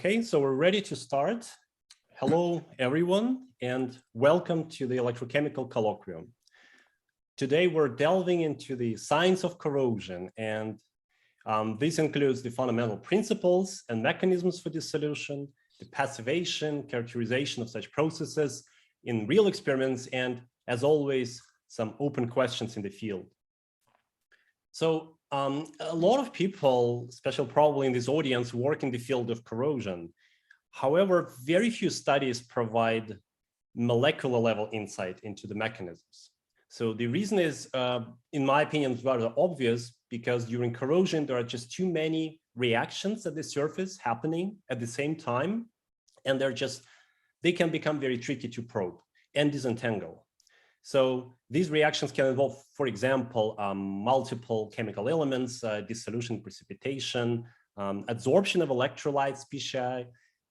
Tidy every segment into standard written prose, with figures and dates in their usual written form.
Okay, so we're ready to start. Hello, everyone, and welcome to the Electrochemical Colloquium. Today, we're delving into the science of corrosion, and this includes the fundamental principles and mechanisms for dissolution, the passivation, characterization of such processes in real experiments, and as always, some open questions in the field. So a lot of people, especially probably in this audience, work in the field of corrosion. However, very few studies provide molecular level insight into the mechanisms. So the reason is, in my opinion, rather obvious, because during corrosion, there are just too many reactions at the surface happening at the same time, and they can become very tricky to probe and disentangle. So these reactions can involve, for example, multiple chemical elements, dissolution, precipitation, adsorption of electrolyte species,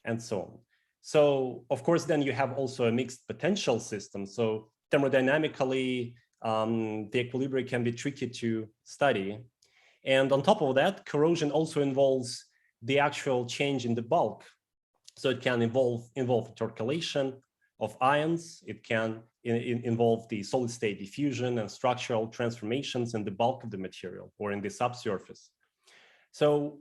and so on. So of course, then you have also a mixed potential system. So thermodynamically, the equilibrium can be tricky to study. And on top of that, corrosion also involves the actual change in the bulk. So it can involve intercalation of ions. It can involve the solid state diffusion and structural transformations in the bulk of the material or in the subsurface. So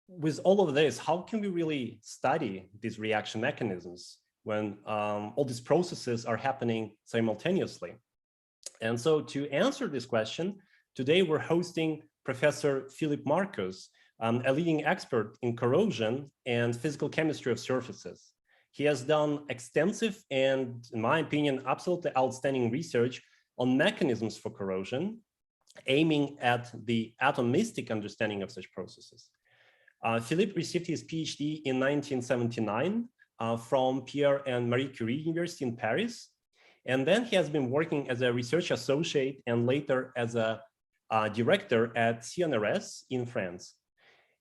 with all of this, how can we really study these reaction mechanisms when all these processes are happening simultaneously? And so to answer this question, today we're hosting Professor Philippe Marcus, a leading expert in corrosion and physical chemistry of surfaces. He has done extensive and, in my opinion, absolutely outstanding research on mechanisms for corrosion, aiming at the atomistic understanding of such processes. Philippe received his PhD in 1979 from Pierre and Marie Curie University in Paris. And then he has been working as a research associate and later as a director at CNRS in France.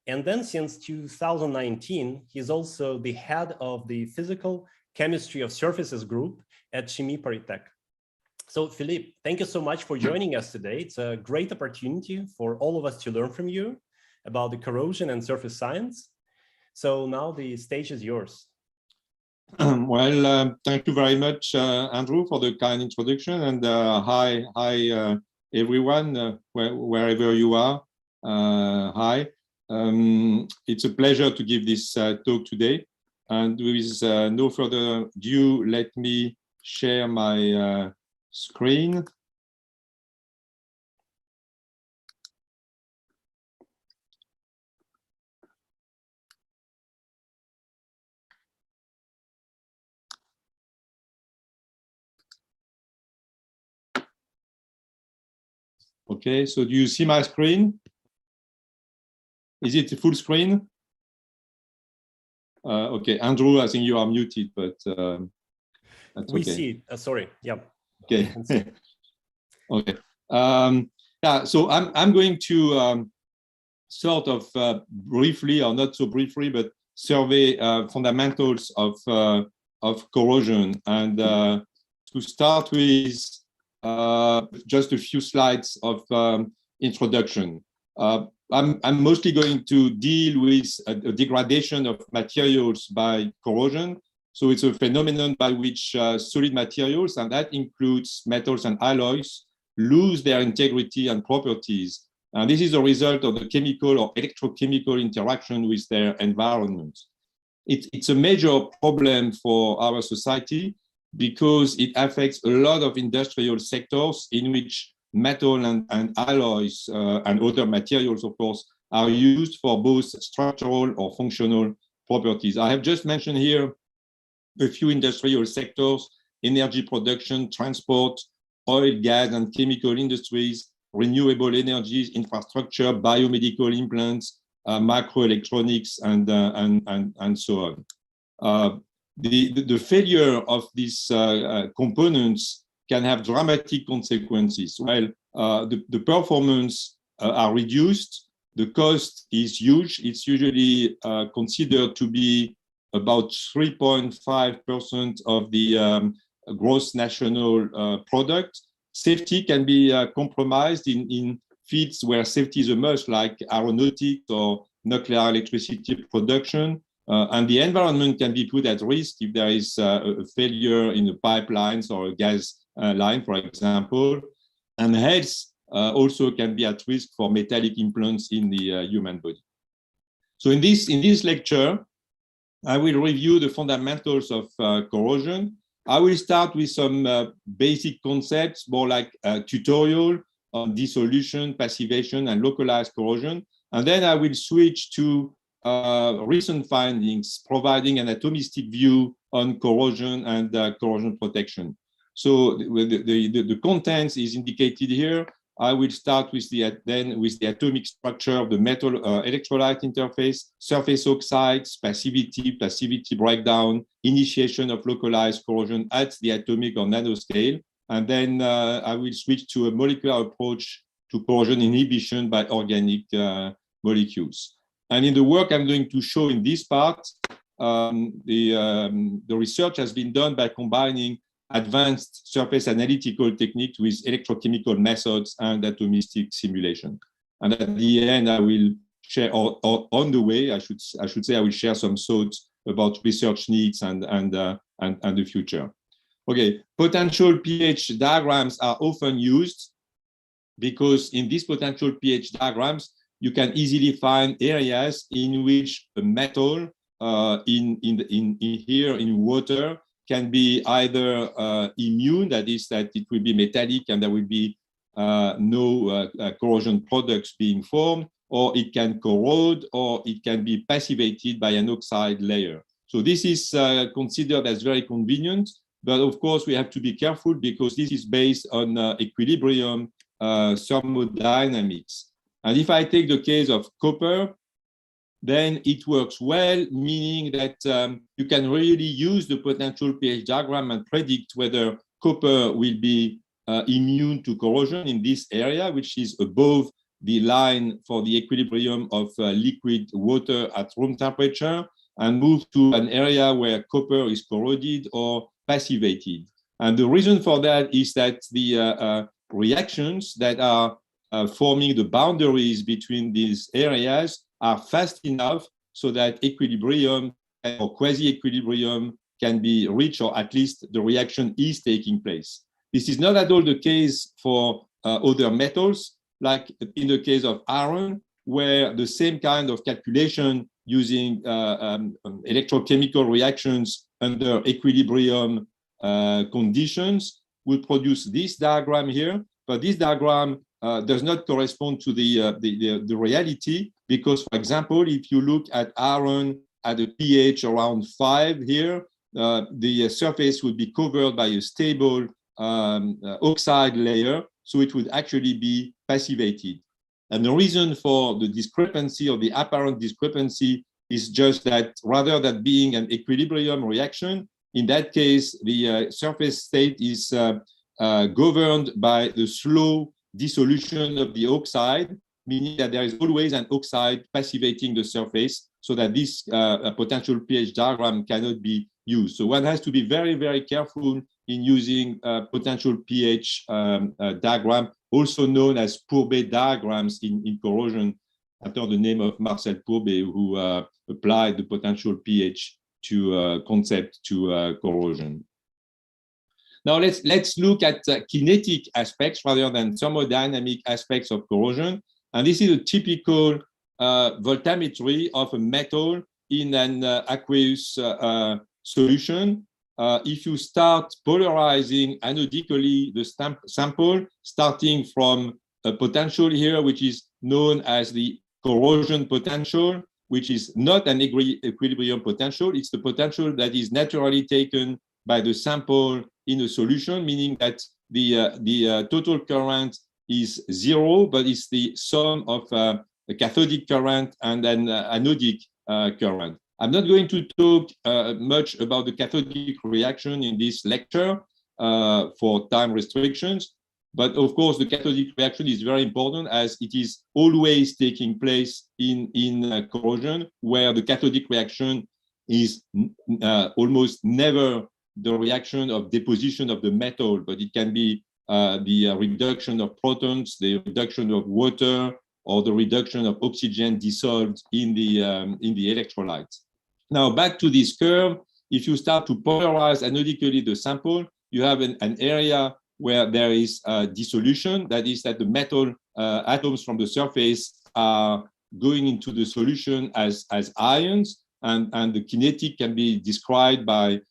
And then since 2019, he's also the head of the Physical Chemistry of Surfaces group at Chimie ParisTech. So Philippe, thank you so much for joining us today. It's a great opportunity for all of us to learn from you about the corrosion and surface science. So now the stage is yours. Well, thank you very much, Andrew, for the kind introduction. And hi, everyone, wherever you are. Hi. It's a pleasure to give this talk today. And with no further ado, let me share my screen. Okay, so do you see my screen? Is it a full screen? Okay, Andrew, I think you are muted, but that's we okay. see it. Sorry, yeah. Okay. Okay. Yeah, so I'm going to sort of briefly, or not so briefly, but survey fundamentals of corrosion. And to start with, just a few slides of introduction. I'm mostly going to deal with a degradation of materials by corrosion. So it's a phenomenon by which solid materials, and that includes metals and alloys, lose their integrity and properties. And this is a result of the chemical or electrochemical interaction with their environment. It's a major problem for our society because it affects a lot of industrial sectors in which metal and alloys and other materials, of course, are used for both structural or functional properties. I have just mentioned here a few industrial sectors: energy production, transport, oil, gas, and chemical industries, renewable energies, infrastructure, biomedical implants, microelectronics, and so on. The failure of these components can have dramatic consequences. Well, the performance are reduced, the cost is huge. It's usually considered to be about 3.5% of the gross national product. Safety can be compromised in fields where safety is a must, like aeronautics or nuclear electricity production. And the environment can be put at risk if there is a failure in the pipelines or a gas line, for example. And health also can be at risk for metallic implants in the human body. So in this lecture, I will review the fundamentals of corrosion. I will start with some basic concepts, more like a tutorial on dissolution, passivation, and localized corrosion. And then I will switch to recent findings, providing an atomistic view on corrosion and corrosion protection. So the contents is indicated here. I will start with the atomic structure of the metal electrolyte interface, surface oxides, passivity breakdown, initiation of localized corrosion at the atomic or nanoscale. And then I will switch to a molecular approach to corrosion inhibition by organic molecules. And in the work I'm going to show in this part, the research has been done by combining advanced surface analytical techniques with electrochemical methods and atomistic simulation. And at the end, I will share, or on the way, I should say, I will share some thoughts about research needs and the future. Okay, potential pH diagrams are often used because in these potential pH diagrams, you can easily find areas in which a metal in water can be either immune, that is, that it will be metallic and there will be no corrosion products being formed, or it can corrode, or it can be passivated by an oxide layer. So this is considered as very convenient, but of course we have to be careful because this is based on equilibrium thermodynamics. And if I take the case of copper, then it works well, meaning that you can really use the potential pH diagram and predict whether copper will be immune to corrosion in this area, which is above the line for the equilibrium of liquid water at room temperature, and move to an area where copper is corroded or passivated. And the reason for that is that the reactions that are forming the boundaries between these areas are fast enough so that equilibrium or quasi-equilibrium can be reached, or at least the reaction is taking place. This is not at all the case for other metals, like in the case of iron, where the same kind of calculation using electrochemical reactions under equilibrium conditions would produce this diagram here. But this diagram does not correspond to the reality, because, for example, if you look at iron at a pH around 5 here, the surface would be covered by a stable oxide layer, so it would actually be passivated. And the reason for the discrepancy, or the apparent discrepancy, is just that rather than being an equilibrium reaction, in that case, the surface state is governed by the slow dissolution of the oxide, meaning that there is always an oxide passivating the surface, so that this potential pH diagram cannot be used. So one has to be very, very careful in using potential pH diagram, also known as Pourbaix diagrams in corrosion, after the name of Marcel Pourbaix, who applied the potential pH to concept to corrosion. Now let's look at kinetic aspects rather than thermodynamic aspects of corrosion. And this is a typical voltammetry of a metal in an aqueous solution. If you start polarizing anodically the sample, starting from a potential here, which is known as the corrosion potential, which is not an equilibrium potential, it's the potential that is naturally taken by the sample in a solution, meaning that the total current is 0, but it's the sum of the cathodic current and then anodic current. I'm not going to talk much about the cathodic reaction in this lecture for time restrictions, but of course the cathodic reaction is very important, as it is always taking place in corrosion, where the cathodic reaction is almost never the reaction of deposition of the metal, but it can be the reduction of protons, the reduction of water, or the reduction of oxygen dissolved in the electrolyte. Now, back to this curve, if you start to polarize analytically the sample, you have an area where there is dissolution. That is that the metal atoms from the surface are going into the solution as ions, and the kinetic can be described by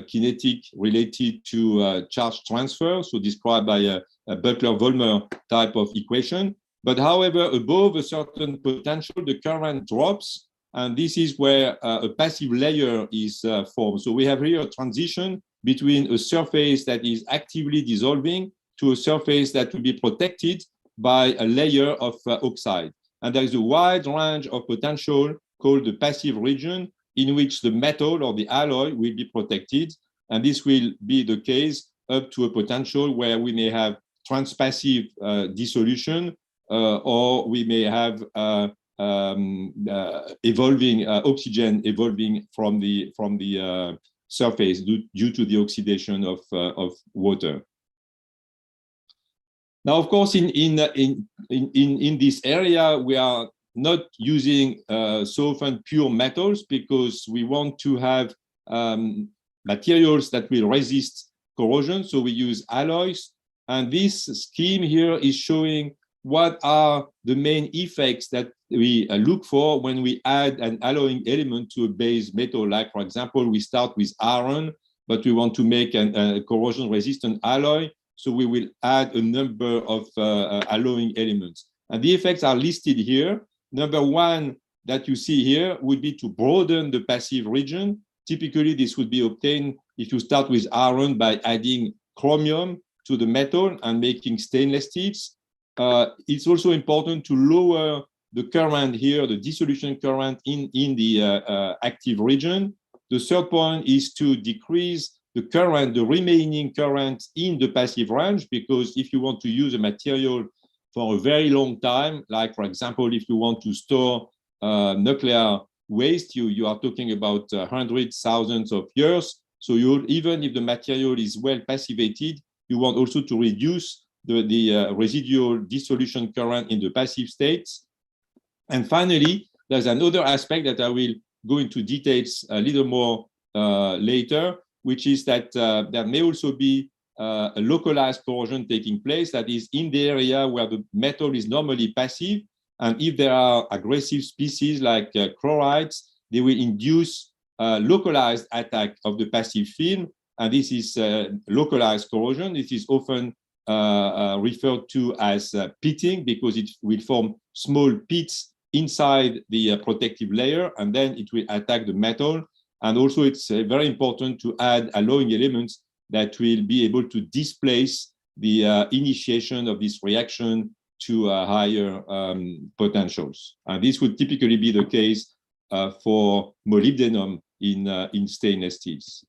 kinetic related to charge transfer, so described by a Butler-Volmer type of equation. But however, above a certain potential, the current drops, and this is where a passive layer is formed. So we have here a transition between a surface that is actively dissolving to a surface that will be protected by a layer of oxide. And there is a wide range of potential called the passive region, in which the metal or the alloy will be protected. And this will be the case up to a potential where we may have transpassive dissolution, or we may have evolving oxygen evolving from the surface due to the oxidation of water. Now, of course, in this area, we are not using so often pure metals, because we want to have materials that will resist corrosion. So we use alloys. And this scheme here is showing what are the main effects that we look for when we add an alloying element to a base metal. Like, for example, we start with iron, but we want to make a corrosion-resistant alloy. So we will add a number of alloying elements. And the effects are listed here. Number one that you see here would be to broaden the passive region. Typically, this would be obtained if you start with iron by adding chromium to the metal and making stainless steels. It's also important to lower the current here, the dissolution current in the active region. The third point is to decrease the current, the remaining current in the passive range, because if you want to use a material for a very long time, like, for example, if you want to store nuclear waste, you are talking about hundreds, thousands of years. So even if the material is well passivated, you want also to reduce the residual dissolution current in the passive states. And finally, there's another aspect that I will go into details a little more later, which is that there may also be a localized corrosion taking place, that is in the area where the metal is normally passive. And if there are aggressive species like chlorides, they will induce localized attack of the passive film. And this is localized corrosion. This is often referred to as pitting, because it will form small pits inside the protective layer, and then it will attack the metal. And also, it's very important to add alloying elements that will be able to displace the initiation of this reaction to higher potentials. And this would typically be the case for molybdenum in stainless steels.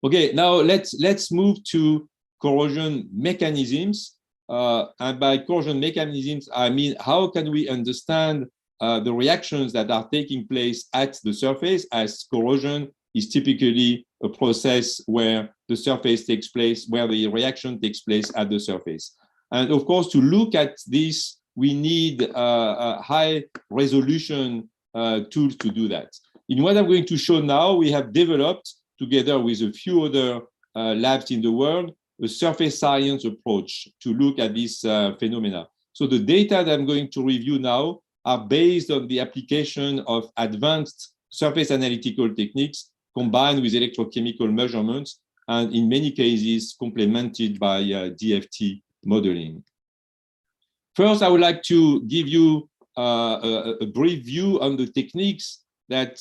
Okay, now let's move to corrosion mechanisms. And by corrosion mechanisms, I mean, how can we understand the reactions that are taking place at the surface, as corrosion is typically a process where the surface takes place, where the reaction takes place at the surface. And of course, to look at this, we need high resolution tools to do that. In what I'm going to show now, we have developed, together with a few other labs in the world, a surface science approach to look at this phenomena. So the data that I'm going to review now are based on the application of advanced surface analytical techniques combined with electrochemical measurements, and in many cases complemented by DFT modeling. First, I would like to give you a brief view on the techniques that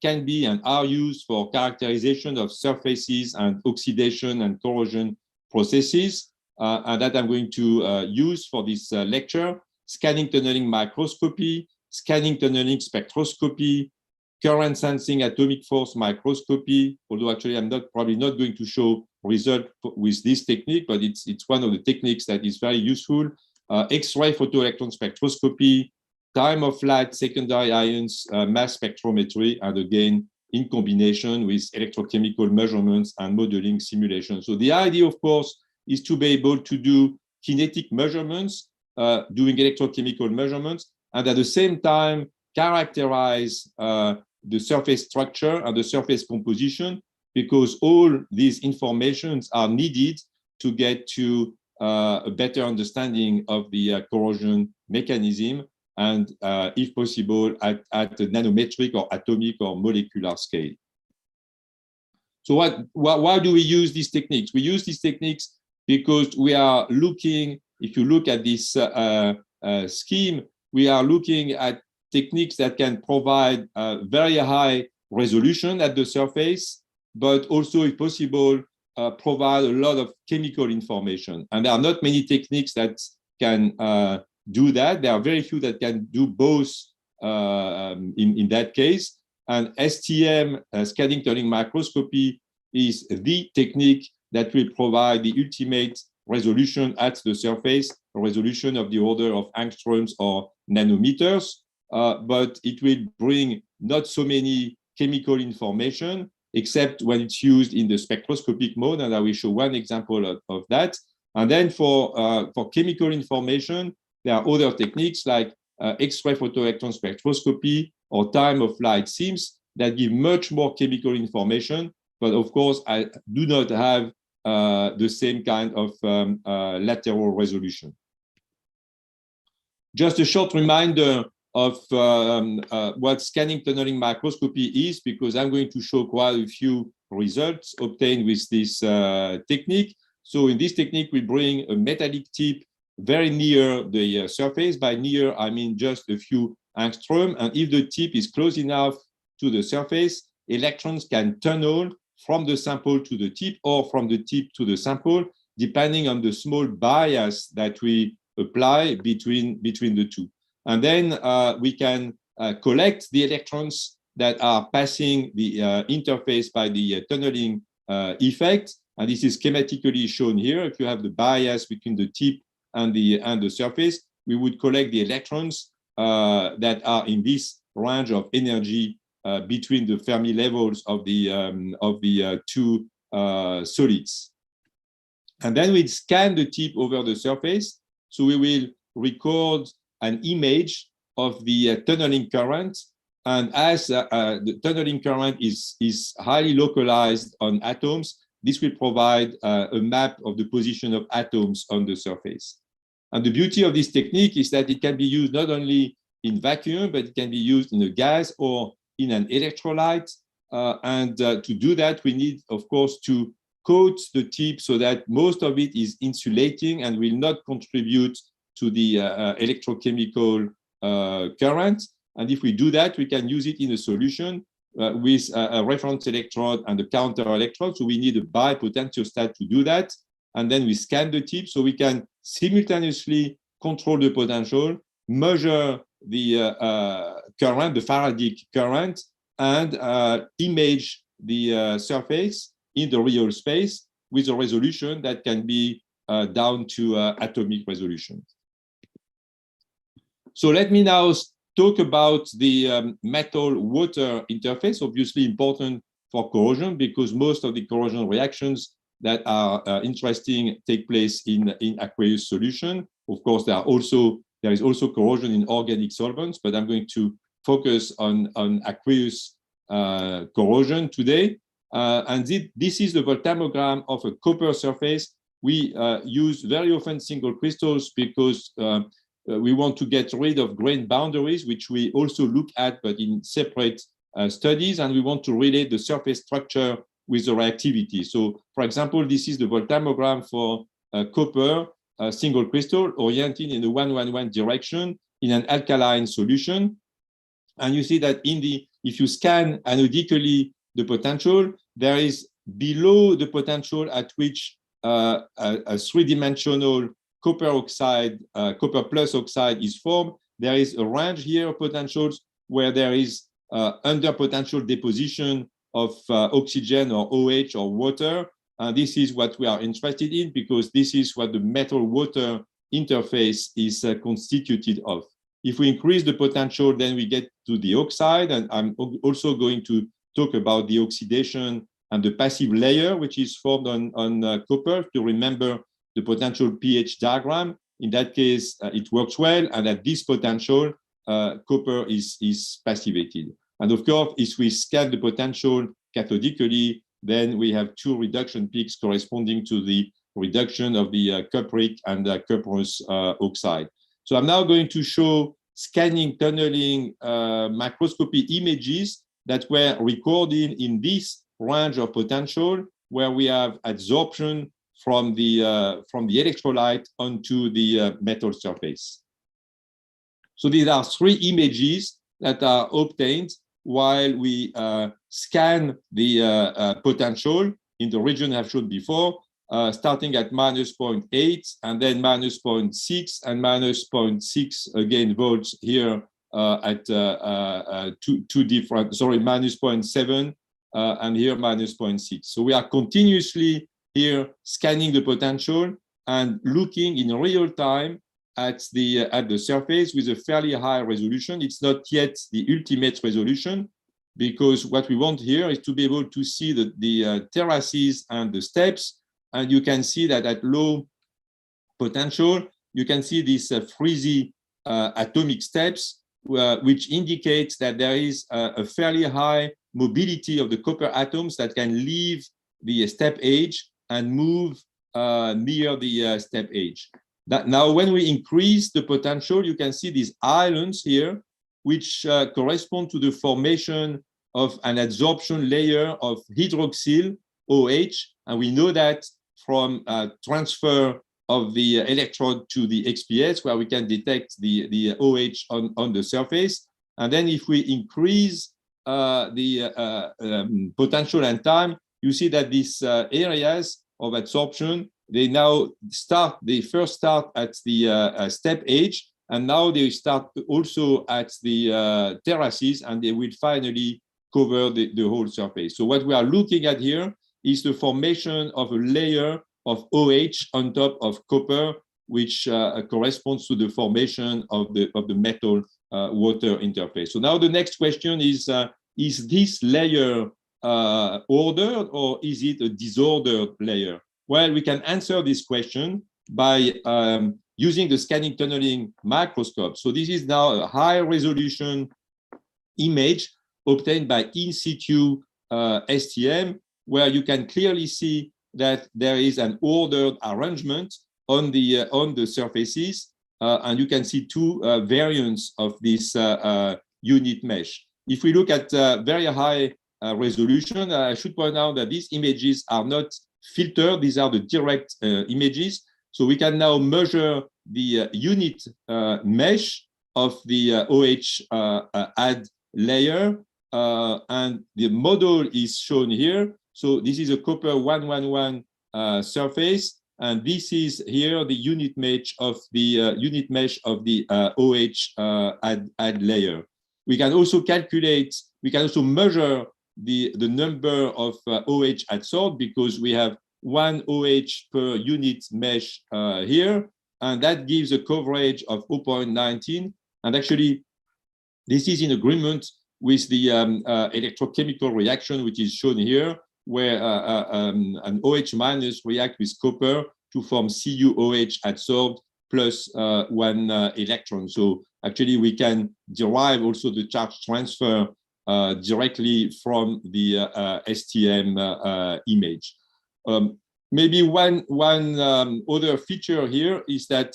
can be and are used for characterization of surfaces and oxidation and corrosion processes, and that I'm going to use for this lecture: scanning tunneling microscopy, scanning tunneling spectroscopy, current sensing atomic force microscopy, although actually I'm probably not going to show result with this technique, but it's one of the techniques that is very useful. X-ray photoelectron spectroscopy, time of flight secondary ions mass spectrometry, and again, in combination with electrochemical measurements and modeling simulation. So the idea, of course, is to be able to do kinetic measurements, doing electrochemical measurements, and at the same time characterize the surface structure and the surface composition, because all these informations are needed to get to a better understanding of the corrosion mechanism, and if possible, at a nanometric or atomic or molecular scale. So why do we use these techniques? We use these techniques because we are looking, if you look at this scheme, we are looking at techniques that can provide very high resolution at the surface, but also, if possible, provide a lot of chemical information. And there are not many techniques that can do that. There are very few that can do both in that case. And STM, scanning tunneling microscopy, is the technique that will provide the ultimate resolution at the surface, a resolution of the order of angstroms or nanometers, but it will bring not so many chemical information, except when it's used in the spectroscopic mode, and I will show one example of that. And then for chemical information, there are other techniques like X-ray photoelectron spectroscopy or time-of-flight SIMS that give much more chemical information, but of course, I do not have the same kind of lateral resolution. Just a short reminder of what scanning tunneling microscopy is, because I'm going to show quite a few results obtained with this technique. So in this technique, we bring a metallic tip very near the surface. By near, I mean just a few angstrom. And if the tip is close enough to the surface, electrons can tunnel from the sample to the tip or from the tip to the sample, depending on the small bias that we apply between the two. And then we can collect the electrons that are passing the interface by the tunneling effect. And this is schematically shown here. If you have the bias between the tip and the surface, we would collect the electrons that are in this range of energy between the Fermi levels of the two solids. And then we scan the tip over the surface. So we will record an image of the tunneling current. And as the tunneling current is highly localized on atoms, this will provide a map of the position of atoms on the surface. And the beauty of this technique is that it can be used not only in vacuum, but it can be used in a gas or in an electrolyte. To do that, we need, of course, to coat the tip so that most of it is insulating and will not contribute to the electrochemical current. And if we do that, we can use it in a solution with a reference electrode and a counter electrode. So we need a bipotentiostat to do that. And then we scan the tip so we can simultaneously control the potential, measure the current, the Faradic current, and image the surface in the real space with a resolution that can be down to atomic resolution. So let me now talk about the metal-water interface, obviously important for corrosion because most of the corrosion reactions that are interesting take place in aqueous solution. Of course, there is also corrosion in organic solvents, but I'm going to focus on aqueous corrosion today. And this is the voltammogram of a copper surface. We use very often single crystals because we want to get rid of grain boundaries, which we also look at, but in separate studies, and we want to relate the surface structure with the reactivity. So, for example, this is the voltammogram for copper single crystal oriented in the 111 direction in an alkaline solution. And you see that if you scan analytically the potential, there is below the potential at which a three-dimensional copper oxide, copper plus oxide is formed. There is a range here of potentials where there is under potential deposition of oxygen or OH or water. And this is what we are interested in because this is what the metal-water interface is constituted of. If we increase the potential, then we get to the oxide. And I'm also going to talk about the oxidation and the passive layer, which is formed on copper. To remember the potential pH diagram, in that case, it works well. And at this potential, copper is passivated. And of course, if we scan the potential cathodically, then we have two reduction peaks corresponding to the reduction of the cupric and the cuprous oxide. So I'm now going to show scanning tunneling microscopy images that were recorded in this range of potential, where we have adsorption from the electrolyte onto the metal surface. So these are three images that are obtained while we scan the potential in the region I've showed before, starting at -0.8 and then -0.6 and -0.6 again volts here at two different, sorry, -0.7 and here -0.6. So we are continuously here scanning the potential and looking in real time at the surface with a fairly high resolution. It's not yet the ultimate resolution, because what we want here is to be able to see the terraces and the steps. And you can see that at low potential, you can see these frizzy atomic steps, which indicates that there is a fairly high mobility of the copper atoms that can leave the step edge and move near the step edge. Now, when we increase the potential, you can see these islands here, which correspond to the formation of an adsorption layer of hydroxyl OH. And we know that from transfer of the electrode to the XPS, where we can detect the OH on the surface. And then if we increase the potential and time, you see that these areas of adsorption, they first start at the step edge, and now they start also at the terraces, and they will finally cover the whole surface. So what we are looking at here is the formation of a layer of OH on top of copper, which corresponds to the formation of the metal water interface. So now the next question is this layer ordered, or is it a disordered layer? Well, we can answer this question by using the scanning tunneling microscope. So this is now a high resolution image obtained by in situ STM, where you can clearly see that there is an ordered arrangement on the surfaces, and you can see two variants of this unit mesh. If we look at very high resolution, I should point out that these images are not filtered; these are the direct images. So we can now measure the unit mesh of the OH add layer, and the model is shown here. So this is a copper 111 surface, and this is here the unit mesh of the OH add layer. We can also calculate. We can also measure the number of OH adsorbed, because we have one OH per unit mesh here, and that gives a coverage of 0.19. And actually, this is in agreement with the electrochemical reaction, which is shown here, where an OH minus react with copper to form CuOH adsorbed plus one electron. So actually, we can derive also the charge transfer directly from the STM image. Maybe one other feature here is that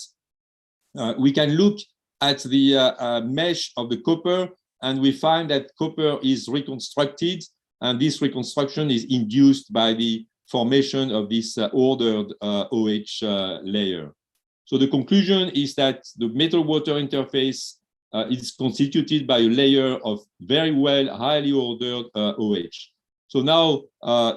we can look at the mesh of the copper, and we find that copper is reconstructed, and this reconstruction is induced by the formation of this ordered OH layer. So the conclusion is that the metal-water interface is constituted by a layer of very well, highly ordered OH. So now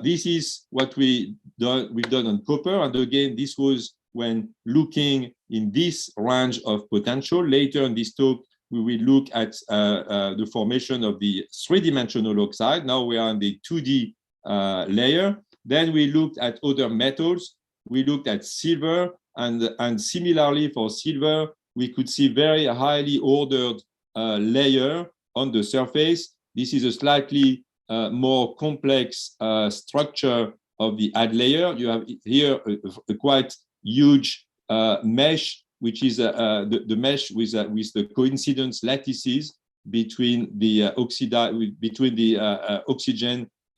this is what we've done on copper, and again, this was when looking in this range of potential. Later in this talk, we will look at the formation of the three-dimensional oxide. Now we are in the 2D layer. Then we looked at other metals. We looked at silver, and similarly for silver, we could see very highly ordered layer on the surface. This is a slightly more complex structure of the add layer. You have here a quite huge mesh, which is the mesh with the coincidence lattices, between the oxygen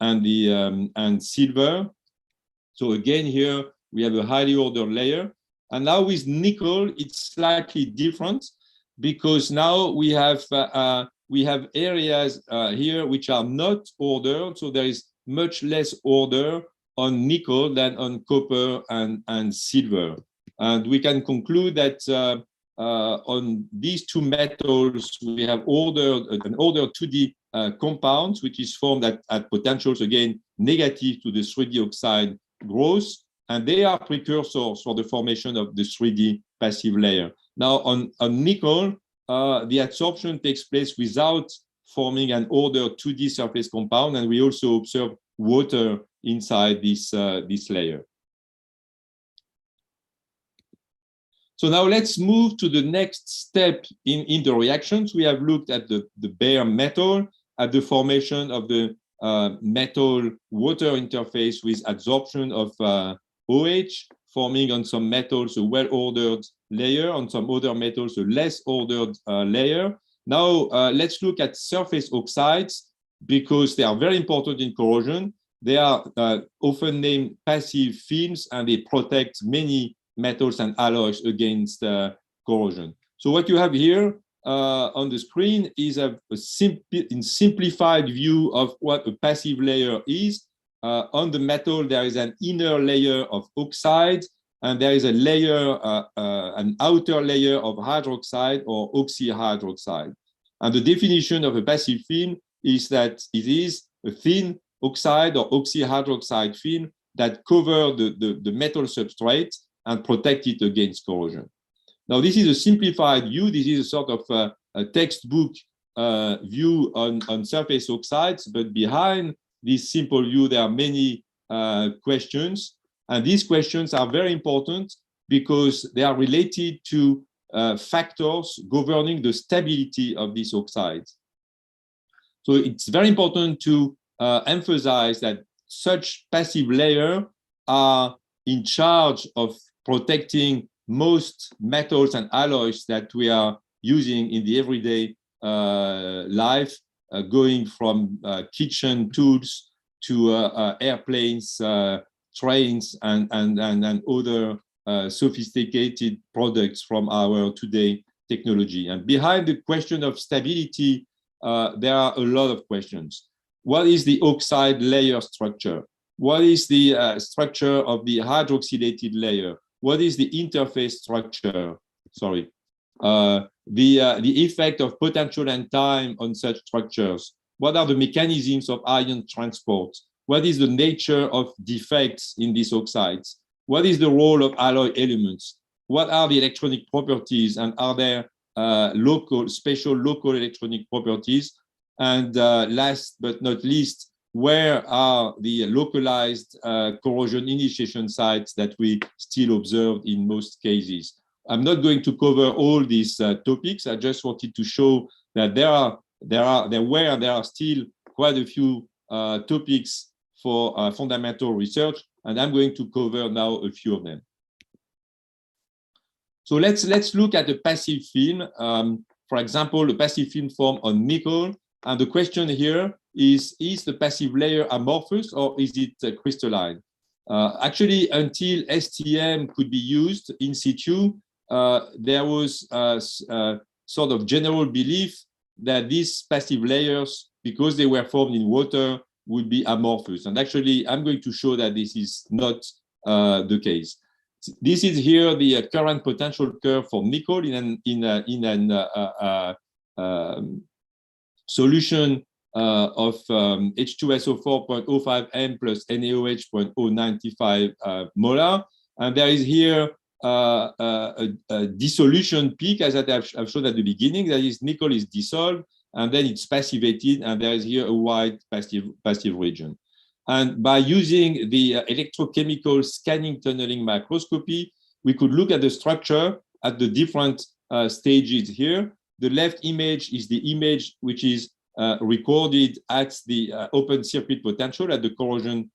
and the and silver. So again, here we have a highly ordered layer. And now with nickel, it's slightly different because now we have areas here which are not ordered. So there is much less order on nickel than on copper and silver. And we can conclude that on these two metals, we have an ordered 2D compounds, which is formed at potentials, again, negative to the 3D oxide growth. And they are precursors for the formation of the 3D passive layer. Now, on nickel, the adsorption takes place without forming an ordered 2D surface compound, and we also observe water inside this layer. So now let's move to the next step in the reactions. We have looked at the bare metal, at the formation of the metal-water interface with adsorption of OH, forming on some metals a well-ordered layer, on some other metals a less ordered layer. Now let's look at surface oxides because they are very important in corrosion. They are often named passive films and they protect many metals and alloys against corrosion. So what you have here on the screen is a simplified view of what a passive layer is. On the metal, there is an inner layer of oxides, and there is a layer, an outer layer of hydroxide or oxyhydroxide. And the definition of a passive film is that it is a thin oxide or oxyhydroxide film that cover the metal substrate and protect it against corrosion. Now, this is a simplified view. This is a sort of a textbook view on surface oxides, but behind this simple view, there are many questions. And these questions are very important because they are related to factors governing the stability of these oxides. So it's very important to emphasize that such passive layers are in charge of protecting most metals and alloys that we are using in the everyday life, going from kitchen tools to airplanes, trains, and other sophisticated products from our today technology. And behind the question of stability, there are a lot of questions. What is the oxide layer structure? What is the structure of the hydroxylated layer? What is the interface structure? Sorry. The effect of potential and time on such structures. What are the mechanisms of ion transport? What is the nature of defects in these oxides? What is the role of alloy elements? What are the electronic properties, and are there special local electronic properties? And last but not least, where are the localized corrosion initiation sites that we still observe in most cases? I'm not going to cover all these topics. I just wanted to show that there are still quite a few topics for fundamental research, and I'm going to cover now a few of them. So let's look at the passive film. For example, the passive film formed on nickel, and the question here is the passive layer amorphous or is it crystalline? Actually, until STM could be used in situ, there was sort of general belief that these passive layers, because they were formed in water, would be amorphous. And actually, I'm going to show that this is not the case. This is here the current potential curve for nickel in an solution of H2SO4 0.05 M plus NaOH 0.095 molar. And there is here a dissolution peak, as I've shown at the beginning. That is, nickel is dissolved, and then it's passivated, and there is here a wide passive region. And by using the electrochemical scanning tunneling microscopy, we could look at the structure at the different stages here. The left image is the image which is recorded at the open circuit potential, at the corrosion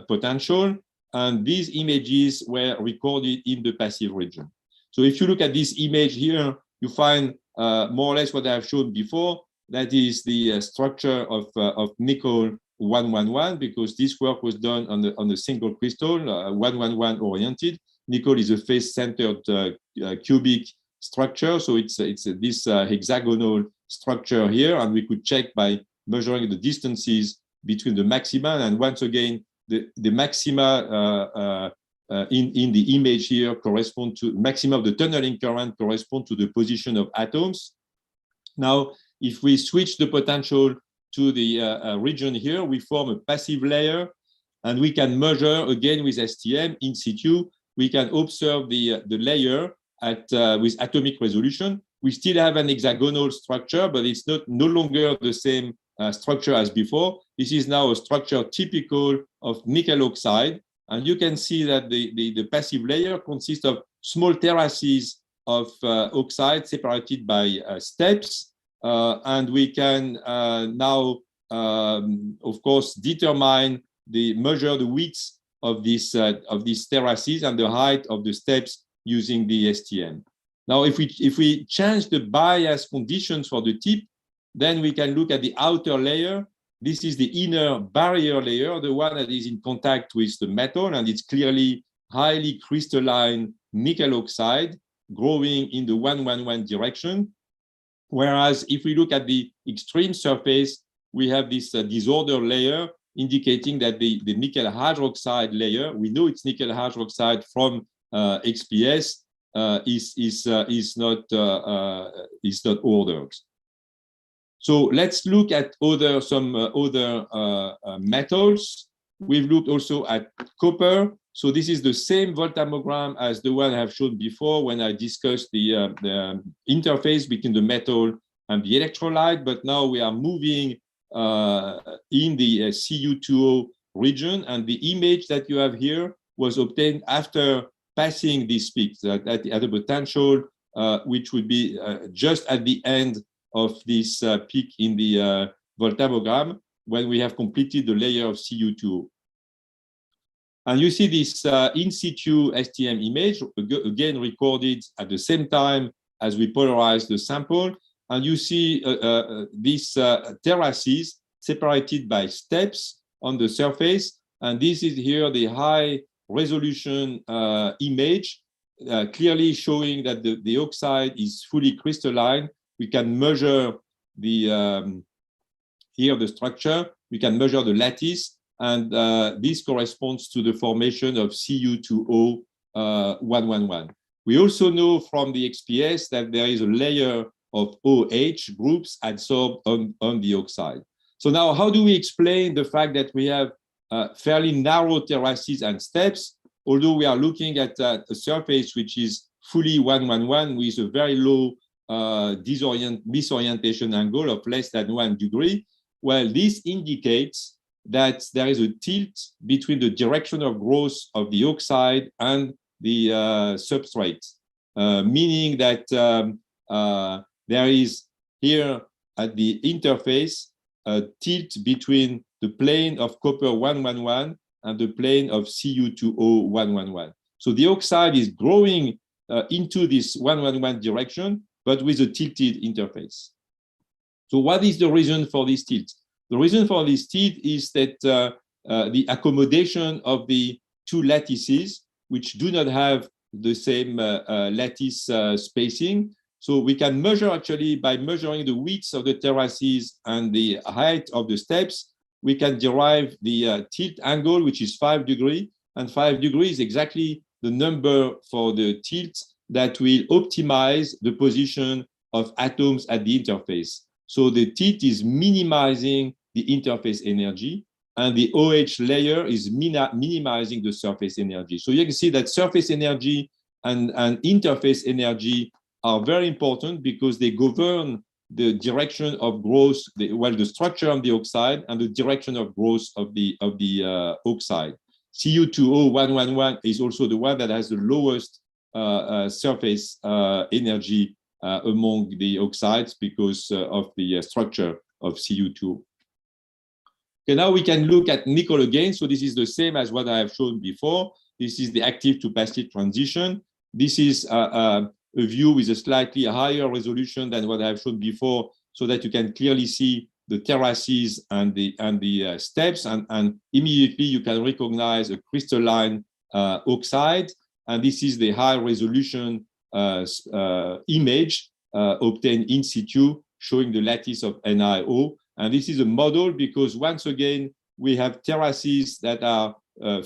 potential. And these images were recorded in the passive region. So if you look at this image here, you find more or less what I have shown before. that is the structure of nickel 111, because this work was done on the single crystal 111 oriented. Nickel is a face-centered cubic structure, so it's this hexagonal structure here, and we could check by measuring the distances between the maxima. And once again, the maxima in the image here correspond to maximum of the tunneling current correspond to the position of atoms. Now, if we switch the potential to the region here, we form a passive layer, and we can measure again with STM in situ. We can observe the layer at with atomic resolution. We still have an hexagonal structure, but it's no longer the same structure as before. This is now a structure typical of nickel oxide. And you can see that the passive layer consists of small terraces of oxide separated by steps. And we can now, of course, measure the width of these terraces and the height of the steps using the STM. Now, if we change the bias conditions for the tip, then we can look at the outer layer. This is the inner barrier layer, the one that is in contact with the metal, and it's clearly highly crystalline nickel oxide growing in the 111 direction. Whereas if we look at the extreme surface, we have this disordered layer indicating that the nickel hydroxide layer, we know it's nickel hydroxide from XPS, is not ordered. So let's look at some other metals. We've looked also at copper. So this is the same voltammogram as the one I have shown before when I discussed the interface between the metal and the electrolyte. But now we are moving in the Cu2O region, and the image that you have here was obtained after passing these peaks at the potential, which would be just at the end of this peak in the voltammogram when we have completed the layer of Cu2O. And you see this in situ STM image, again recorded at the same time as we polarize the sample. And you see these terraces separated by steps on the surface. And this is here the high resolution image, clearly showing that the oxide is fully crystalline. We can measure the structure. We can measure the lattice. And this corresponds to the formation of Cu2O 111. We also know from the XPS that there is a layer of OH groups adsorbed on the oxide. So now, how do we explain the fact that we have fairly narrow terraces and steps, although we are looking at a surface which is fully 111 with a very low misorientation angle of less than 1 degree? Well, this indicates that there is a tilt between the direction of growth of the oxide and the substrate, meaning that there is here at the interface a tilt between the plane of copper 111 and the plane of Cu2O 111. So the oxide is growing into this 111 direction, but with a tilted interface. So what is the reason for this tilt? The reason for this tilt is that the accommodation of the two lattices, which do not have the same lattice spacing. So we can measure actually by measuring the width of the terraces and the height of the steps, we can derive the tilt angle, which is 5 degrees. And 5 degrees is exactly the number for the tilt that will optimize the position of atoms at the interface. So the tilt is minimizing the interface energy, and the OH layer is minimizing the surface energy. So you can see that surface energy and interface energy are very important because they govern the direction of growth, the structure of the oxide and the direction of growth of the oxide. Cu2O 111 is also the one that has the lowest surface energy among the oxides because of the structure of Cu2O. Okay, now we can look at nickel again. So this is the same as what I have shown before. This is the active to passive transition. This is a view with a slightly higher resolution than what I have shown before so that you can clearly see the terraces and the steps, and immediately you can recognize a crystalline oxide, and this is the high resolution image obtained in situ showing the lattice of NiO. And this is a model because once again we have terraces that are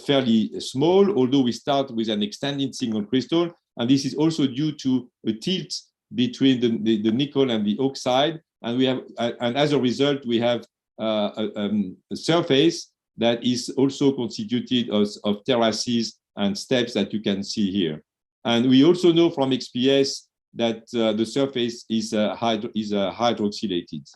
fairly small, although we start with an extended single crystal, and this is also due to a tilt between the nickel and the oxide, and we have, and as a result, we have a surface that is also constituted of terraces and steps that you can see here. And we also know from XPS that the surface is hydroxylated.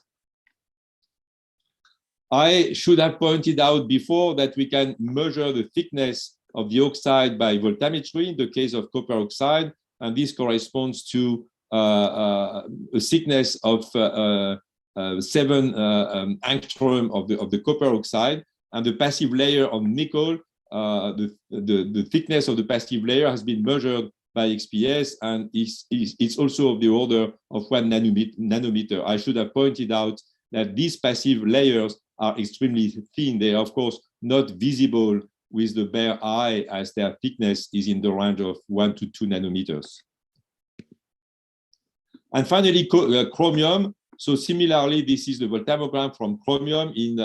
I should have pointed out before that we can measure the thickness of the oxide by voltammetry in the case of copper oxide, and this corresponds to a thickness of 7 angstrom of the copper oxide, and the passive layer of nickel, the thickness of the passive layer has been measured by XPS, and it's also of the order of 1 nanometer. I should have pointed out that these passive layers are extremely thin. They are, of course, not visible with the bare eye, as their thickness is in the range of 1 to 2 nanometers. And finally, chromium. So similarly, this is the voltammogram from chromium in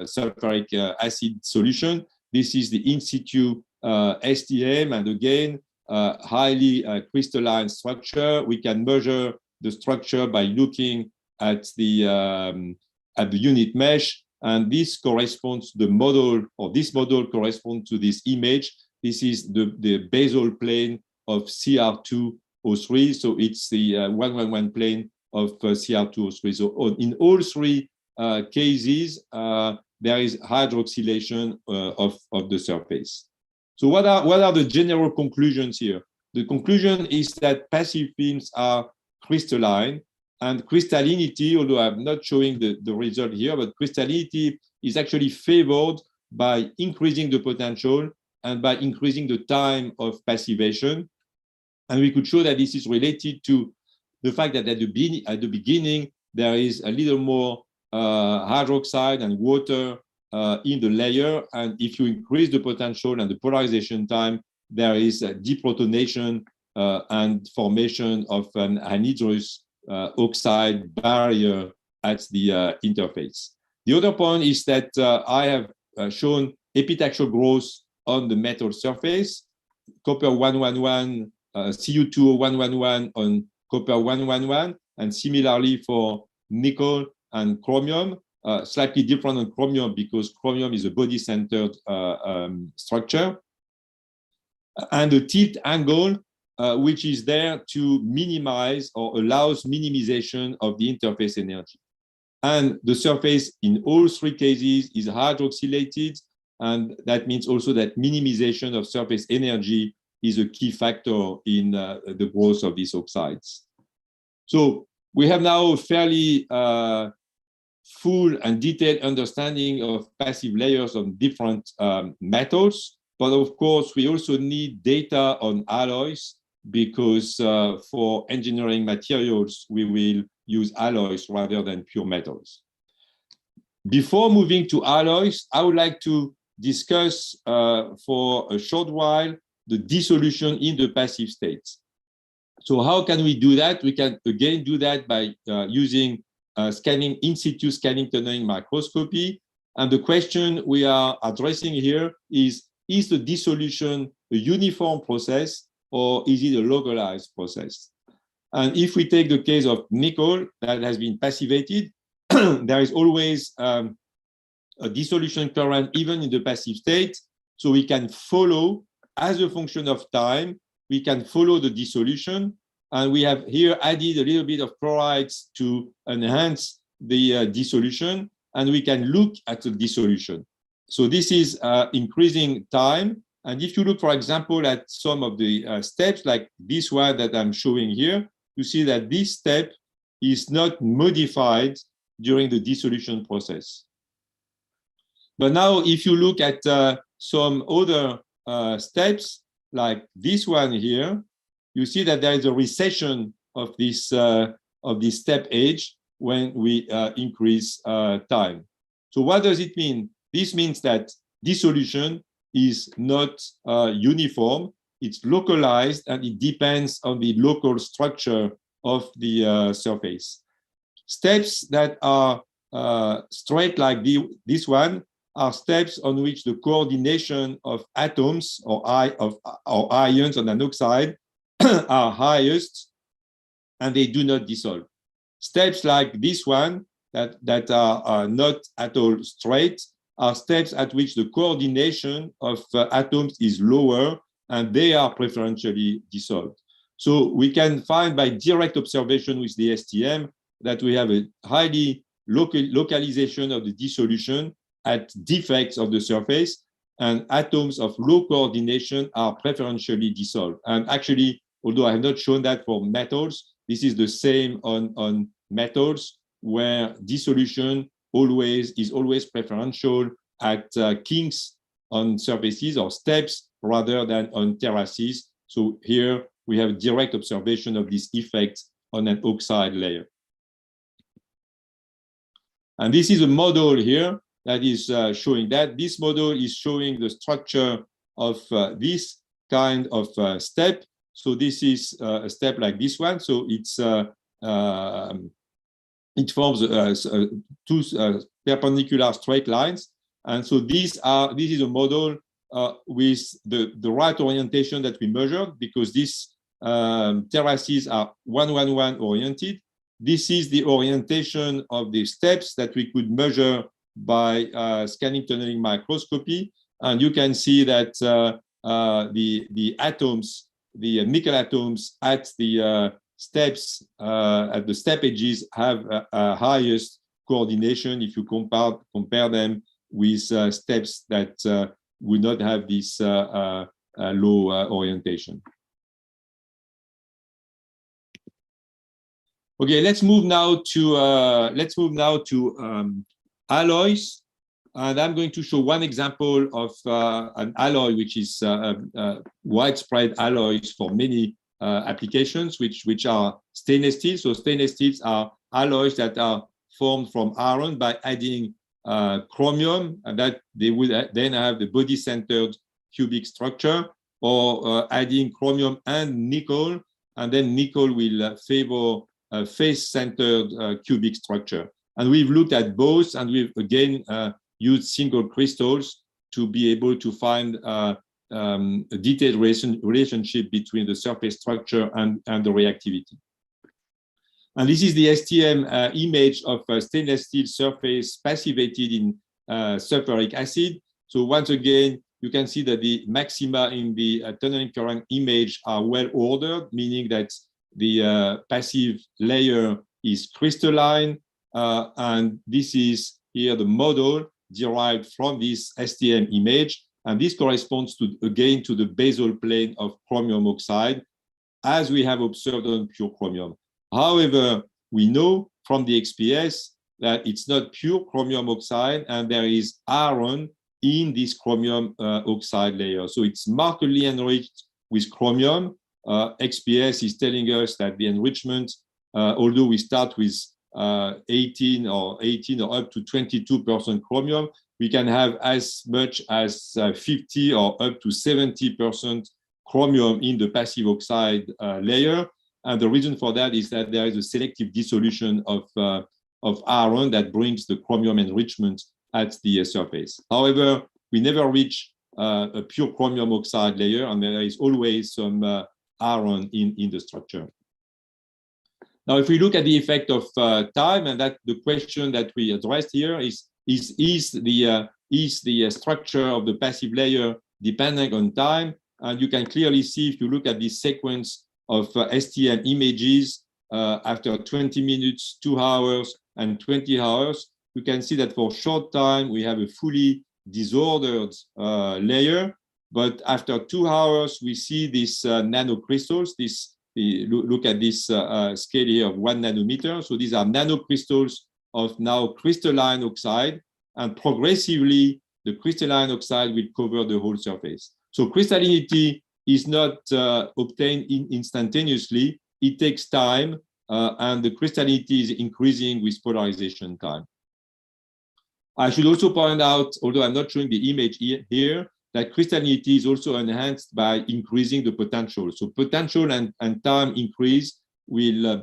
sulfuric acid solution. This is the in situ STM, and again, highly crystalline structure. We can measure the structure by looking at the unit mesh, and this corresponds to the model, or this model corresponds to this image. This is the basal plane of CR2O3, so it's the 111 plane of CR2O3. So in all three cases, there is hydroxylation of the surface. So what are the general conclusions here? The conclusion is that passive films are crystalline, and crystallinity, although I'm not showing the result here, but crystallinity is actually favored by increasing the potential and by increasing the time of passivation. And we could show that this is related to the fact that at the beginning, there is a little more hydroxide and water in the layer. And if you increase the potential and the polarization time, there is a deprotonation and formation of an anhydrous oxide barrier at the interface. The other point is that I have shown epitaxial growth on the metal surface, copper 111, Cu2O 111 on copper 111, and similarly for nickel and chromium, slightly different on chromium because chromium is a body-centered structure. And the tilt angle, which is there to minimize or allows minimization of the interface energy. And the surface in all three cases is hydroxylated, and that means also that minimization of surface energy is a key factor in the growth of these oxides. So we have now a fairly full and detailed understanding of passive layers on different metals, but of course we also need data on alloys, because for engineering materials, we will use alloys rather than pure metals. Before moving to alloys, I would like to discuss for a short while the dissolution in the passive states. So how can we do that? We can again do that by using scanning, in situ scanning tunneling microscopy. And the question we are addressing here is the dissolution a uniform process, or is it a localized process? And if we take the case of nickel that has been passivated, there is always a dissolution current even in the passive state. So we can follow, as a function of time, we can follow the dissolution. And we have here added a little bit of chlorides to enhance the dissolution, and we can look at the dissolution. So this is increasing time. And if you look, for example, at some of the steps, like this one that I'm showing here, you see that this step is not modified during the dissolution process. But now, if you look at some other steps, like this one here, you see that there is a recession of this step edge, when we increase time. So what does it mean? This means that dissolution is not uniform, it's localized, and it depends on the local structure of the surface. Steps that are straight like this one are steps on which the coordination of atoms or ions on an oxide are highest, and they do not dissolve. Steps like this one that are not at all straight are steps at which the coordination of atoms is lower, and they are preferentially dissolved. So we can find by direct observation with the STM that we have a highly localization of the dissolution at defects of the surface, and atoms of low coordination are preferentially dissolved. And actually, although I have not shown that for metals, this is the same on metals, where dissolution is always preferential at kinks on surfaces or steps rather than on terraces. So here we have direct observation of this effect on an oxide layer. And this is a model here that is showing that. This model is showing the structure of this kind of step. So this is a step like this one. So it's it forms two perpendicular straight lines. And so this is a model with the right orientation that we measured, because these terraces are 1-1-1 oriented. This is the orientation of the steps that we could measure by scanning tunneling microscopy. And you can see that the atoms, the nickel atoms at the steps, at the step edges, have highest coordination if you compare them with steps that would not have this low orientation. Okay, let's move now to alloys, and I'm going to show one example of an alloy which is widespread alloys for many applications, which are stainless steel. So stainless steels are alloys that are formed from iron by adding chromium, and that they would then have the body-centered cubic structure, or adding chromium and nickel, and then nickel will favor a face-centered cubic structure. And we've looked at both, and we've again used single crystals to be able to find a detailed relationship between the surface structure and the reactivity. And this is the STM image of a stainless steel surface passivated in sulfuric acid. So once again, you can see that the maxima in the tunneling current image are well ordered, meaning that the passive layer is crystalline, and this is here the model derived from this STM image, and this corresponds to, again, to the basal plane of chromium oxide, as we have observed on pure chromium. However, we know from the XPS that it's not pure chromium oxide, and there is iron in this chromium oxide layer. So it's markedly enriched with chromium. XPS is telling us that the enrichment, although we start with 18 or up to 22% chromium, we can have as much as 50 or up to 70% chromium in the passive oxide layer. And the reason for that is that there is a selective dissolution of iron that brings the chromium enrichment at the surface. However, we never reach a pure chromium oxide layer, and there is always some iron in the structure. Now, if we look at the effect of time, and that the question that we addressed here is the structure of the passive layer depending on time? And you can clearly see, if you look at this sequence of STM images after 20 minutes, 2 hours, and 20 hours, you can see that for short time, we have a fully disordered layer. But after 2 hours, we see these nanocrystals. Look at this scale here of 1 nanometer. So these are nanocrystals of now crystalline oxide, and progressively the crystalline oxide will cover the whole surface. So crystallinity is not obtained instantaneously. It takes time and the crystallinity is increasing with polarization time. I should also point out, although I'm not showing the image here, that crystallinity is also enhanced by increasing the potential. So potential and time increase will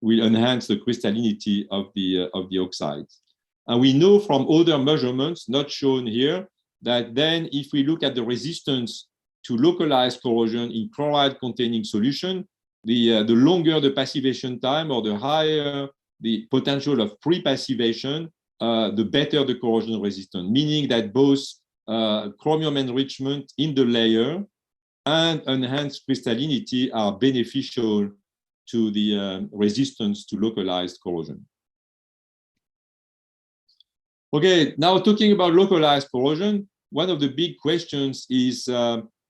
will enhance the crystallinity of the oxides. And we know from other measurements, not shown here, that then if we look at the resistance to localized corrosion in chloride-containing solution, the longer the passivation time or the higher the potential of pre-passivation, the better the corrosion resistance, meaning that both chromium enrichment in the layer and enhanced crystallinity are beneficial to the resistance to localized corrosion. Okay, now talking about localized corrosion, one of the big questions is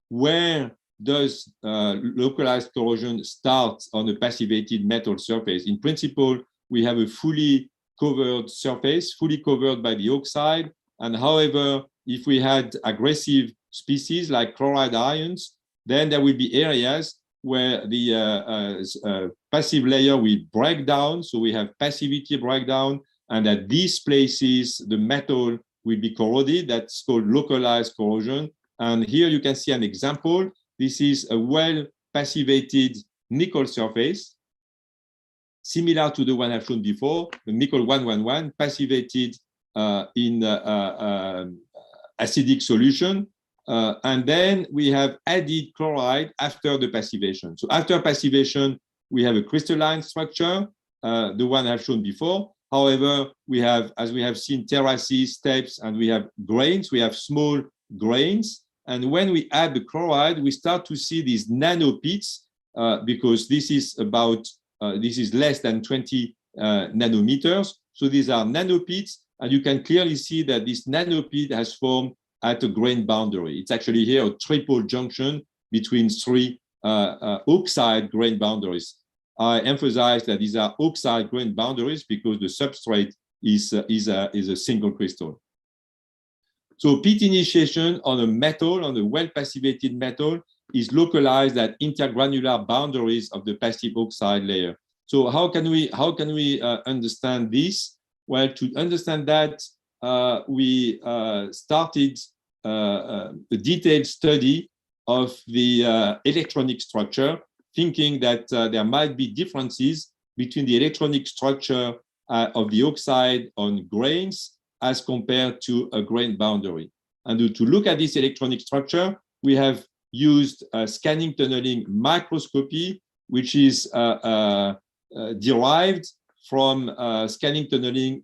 where does localized corrosion start on a passivated metal surface? In principle, we have a fully covered surface, fully covered by the oxide. And however, if we had aggressive species like chloride ions, then there will be areas where the passive layer will break down. So we have passivity breakdown, and at these places, the metal will be corroded. That's called localized corrosion. And here you can see an example. This is a well-passivated nickel surface, similar to the one I've shown before, the nickel 111, passivated in acidic solution. And then we have added chloride after the passivation. So after passivation, we have a crystalline structure, the one I've shown before. However, we have, as we have seen, terraces, steps, and we have grains. We have small grains. And when we add the chloride, we start to see these nanopits, because this is about, this is less than 20 nanometers. So these are nanopits, and you can clearly see that this nanopit has formed at a grain boundary. It's actually here a triple junction between three oxide grain boundaries. I emphasize that these are oxide grain boundaries because the substrate is a single crystal. So pit initiation on a metal, on a well-passivated metal, is localized at intergranular boundaries of the passive oxide layer. So how can we understand this? Well, to understand that, we started a detailed study of the electronic structure, thinking that there might be differences between the electronic structure of the oxide on grains as compared to a grain boundary. And to look at this electronic structure, we have used scanning tunneling microscopy, which is derived from scanning tunneling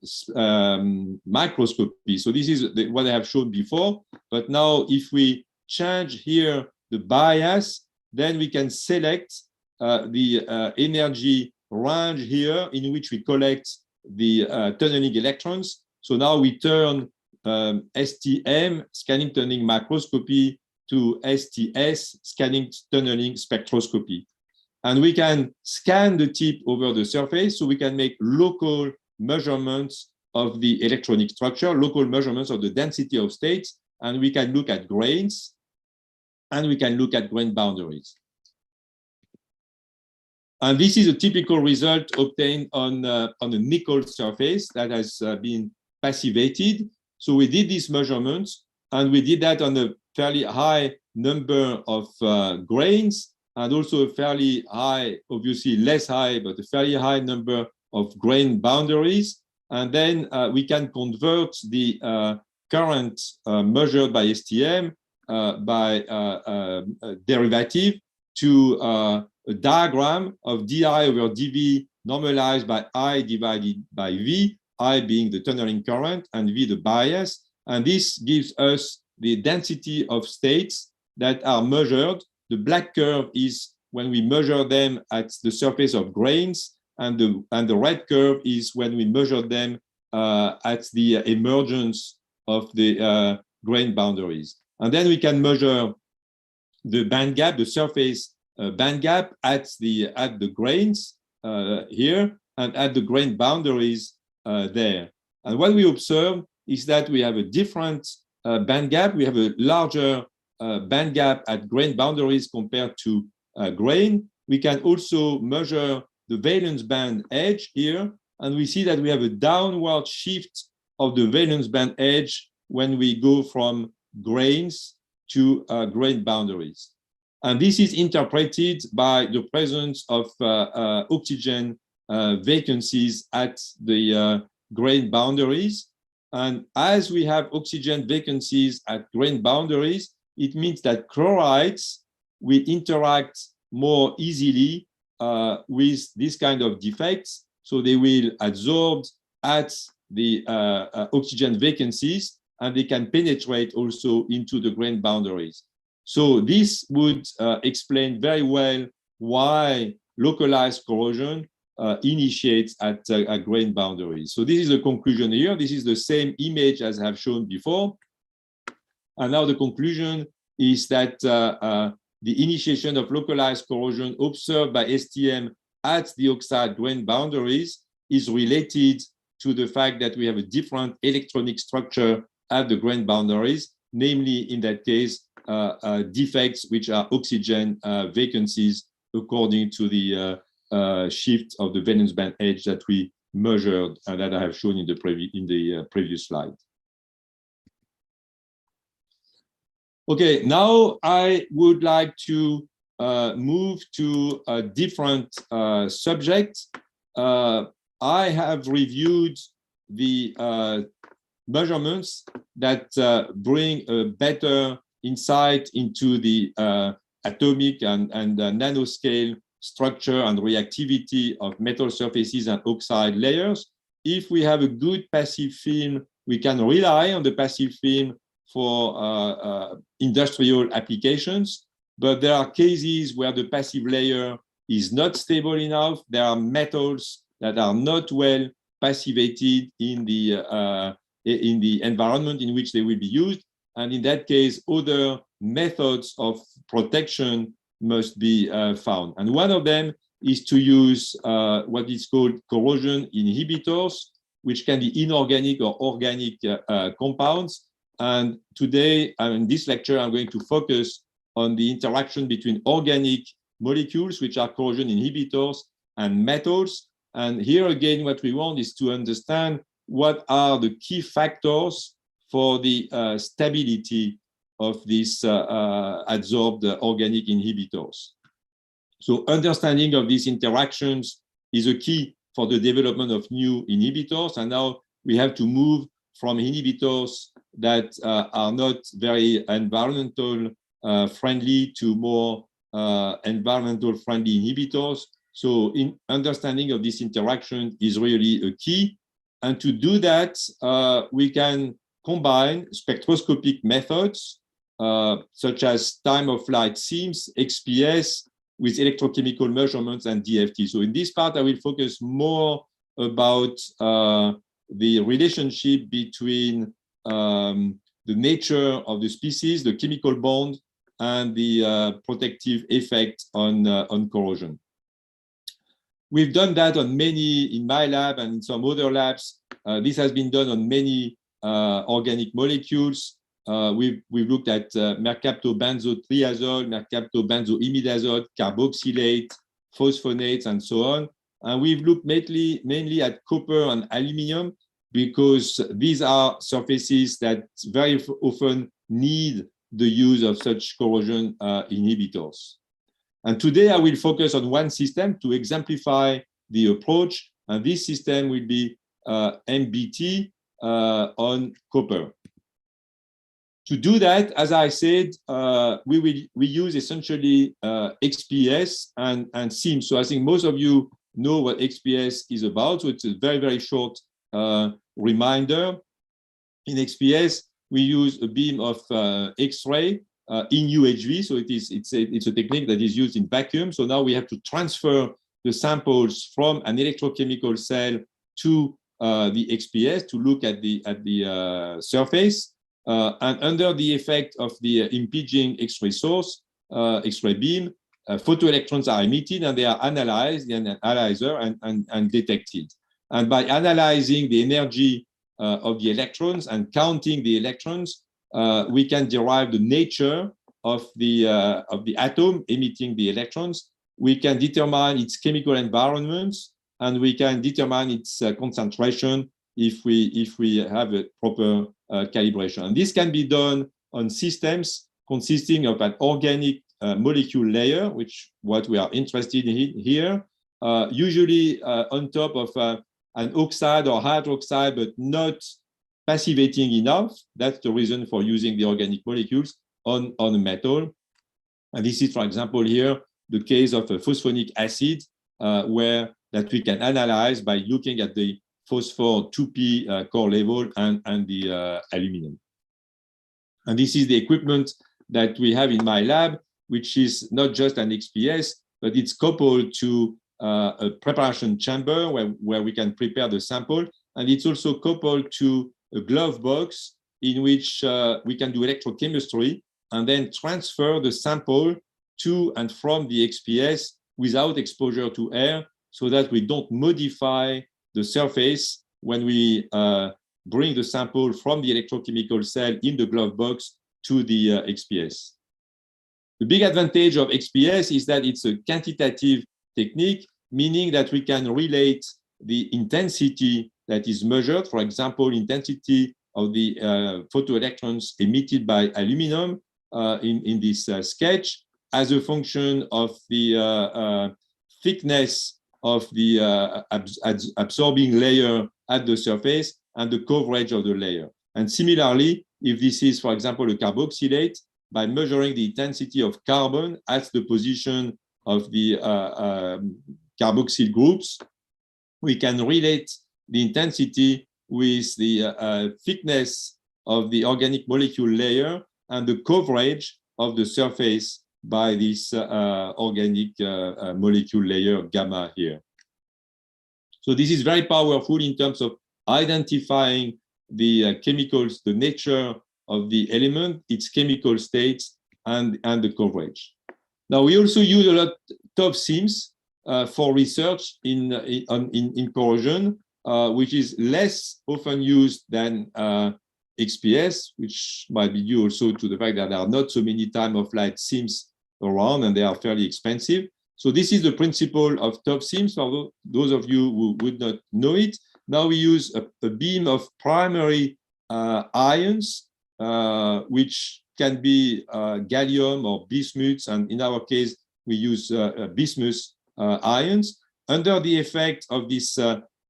microscopy. So this is what I have shown before. But now if we change here the bias, then we can select the energy range here in which we collect the tunneling electrons. So now we turn STM, scanning tunneling microscopy, to STS, scanning tunneling spectroscopy. And we can scan the tip over the surface, so we can make local measurements of the electronic structure, local measurements of the density of states, and we can look at grains, and we can look at grain boundaries. And this is a typical result obtained on a nickel surface that has been passivated. So we did these measurements, and we did that on a fairly high number of grains, and also a fairly high, obviously less high, but a fairly high number of grain boundaries. And then we can convert the current measured by STM by derivative to a diagram of di over dv normalized by I divided by V, I being the tunneling current and V the bias. And this gives us the density of states that are measured. The black curve is when we measure them at the surface of grains, and the red curve is when we measure them at the emergence of the grain boundaries. And then we can measure the band gap, the surface band gap at the grains here, and at the grain boundaries there. And what we observe is that we have a different band gap. We have a larger band gap at grain boundaries compared to grain. we can also measure the valence band edge here, and we see that we have a downward shift of the valence band edge when we go from grains to grain boundaries. And this is interpreted by the presence of oxygen vacancies at the grain boundaries. And as we have oxygen vacancies at grain boundaries, it means that chlorides will interact more easily with this kind of defects. So they will adsorb at the oxygen vacancies, and they can penetrate also into the grain boundaries. So this would explain very well why localized corrosion initiates at grain boundaries. So this is the conclusion here. This is the same image as I have shown before. And now the conclusion is that the initiation of localized corrosion observed by STM at the oxide grain boundaries is related to the fact that we have a different electronic structure at the grain boundaries, namely in that case, defects which are oxygen vacancies according to the shift of the valence band edge that we measured and that I have shown in the previous slide. Okay, now I would like to move to a different subject. I have reviewed the measurements that bring a better insight into the atomic and nanoscale structure and reactivity of metal surfaces and oxide layers. If we have a good passive film, we can rely on the passive film for industrial applications, but there are cases where the passive layer is not stable enough. There are metals that are not well passivated in the environment in which they will be used. And in that case, other methods of protection must be found. And one of them is to use what is called corrosion inhibitors, which can be inorganic or organic compounds. And today, in this lecture, I'm going to focus on the interaction between organic molecules, which are corrosion inhibitors, and metals. And here again, what we want is to understand what are the key factors for the stability of these adsorbed organic inhibitors. So understanding of these interactions is a key for the development of new inhibitors. And now we have to move from inhibitors that are not very environmental friendly to more environmental friendly inhibitors. So in understanding of this interaction is really a key. And to do that, we can combine spectroscopic methods such as time of flight SIMS, XPS, with electrochemical measurements and DFT. So in this part, I will focus more about the relationship between the nature of the species, the chemical bond, and the protective effect on corrosion. We've done that on many, in my lab and in some other labs. This has been done on many organic molecules. We've looked at mercaptobenzotriazole, mercaptobenzoimidazole, carboxylate, phosphonates, and so on. And we've looked mainly at copper and aluminum because these are surfaces that very often need the use of such corrosion inhibitors. And today I will focus on one system to exemplify the approach. And this system will be MBT on copper. To do that, as I said, we use essentially XPS and SIMS. So I think most of you know what XPS is about. So it's a very, very short reminder. In XPS, we use a beam of X-ray in UHV. So it's a technique that is used in vacuum. So now we have to transfer the samples from an electrochemical cell to the XPS to look at the surface. And under the effect of the impinging X-ray source, X-ray beam, photoelectrons are emitted and they are analyzed in an analyzer and detected. And by analyzing the energy of the electrons and counting the electrons, we can derive the nature of the atom emitting the electrons. we can determine its chemical environment, and we can determine its concentration if we have a proper calibration. And this can be done on systems consisting of an organic molecule layer, which what we are interested in here, usually on top of an oxide or hydroxide, but not passivating enough. That's the reason for using the organic molecules on a metal. And this is, for example, here, the case of a phosphonic acid, where that we can analyze by looking at the phosphor 2p core level and the aluminum. And this is the equipment that we have in my lab, which is not just an XPS, but it's coupled to a preparation chamber where we can prepare the sample. And it's also coupled to a glove box in which we can do electrochemistry and then transfer the sample to and from the XPS without exposure to air, so that we don't modify the surface when we bring the sample from the electrochemical cell in the glove box to the XPS. The big advantage of XPS is that it's a quantitative technique, meaning that we can relate the intensity that is measured, for example, intensity of the photoelectrons emitted by aluminum in this sketch, as a function of the thickness of the absorbing layer at the surface and the coverage of the layer. And similarly, if this is, for example, a carboxylate, by measuring the intensity of carbon at the position of the carboxyl groups, we can relate the intensity with the thickness of the organic molecule layer and the coverage of the surface by this organic molecule layer gamma here. So this is very powerful in terms of identifying the chemicals, the nature of the element, its chemical states, and the coverage. Now, we also use a lot of SIMS for research in corrosion, which is less often used than XPS, which might be due also to the fact that there are not so many time-of-flight SIMS around, and they are fairly expensive. So this is the principle of top SIMS, for those of you who would not know it. Now we use a beam of primary ions, which can be gallium or bismuth, and in our case, we use bismuth ions. Under the effect of these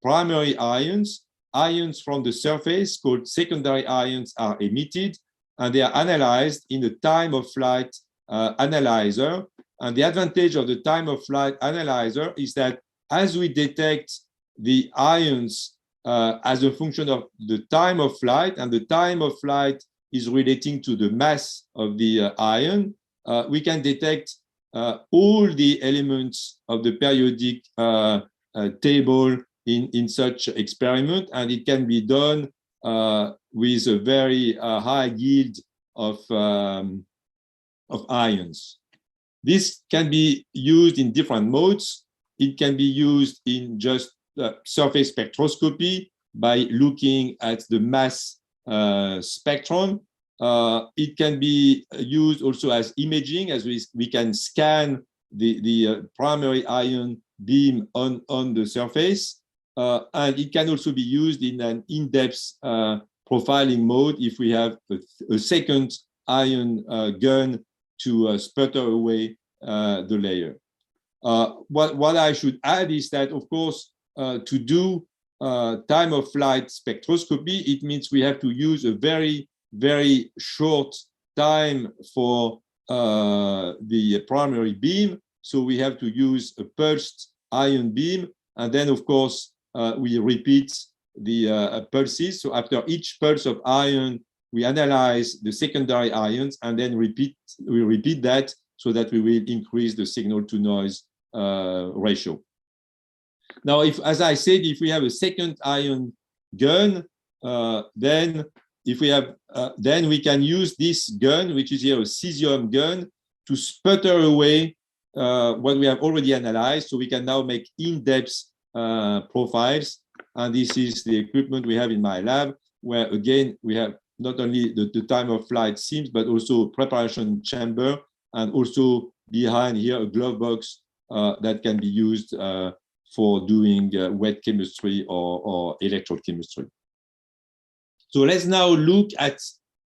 primary ions, ions from the surface called secondary ions are emitted, and they are analyzed in the time-of-flight analyzer. And the advantage of the time-of-flight analyzer is that as we detect the ions as a function of the time of flight, and the time of flight is relating to the mass of the ion, we can detect all the elements of the periodic table in such experiment, and it can be done with a very high yield of ions. This can be used in different modes. It can be used in just surface spectroscopy by looking at the mass spectrum. It can be used also as imaging, as we can scan the primary ion beam on the surface. And it can also be used in an in-depth profiling mode if we have a second ion gun to sputter away the layer. What I should add is that, of course, to do time-of-flight spectroscopy, it means we have to use a very, very short time for the primary beam. So we have to use a pulsed ion beam. And then, of course, we repeat the pulses. So after each pulse of ion, we analyze the secondary ions and then we repeat that so that we will increase the signal-to-noise ratio. Now, as I said, if we have a second ion gun, then we can use this gun, which is here a cesium gun, to sputter away what we have already analyzed. So we can now make in-depth profiles. And this is the equipment we have in my lab, where again, we have not only the time of flight SIMS, but also preparation chamber, and also behind here a glove box that can be used for doing wet chemistry or electrochemistry. So let's now look at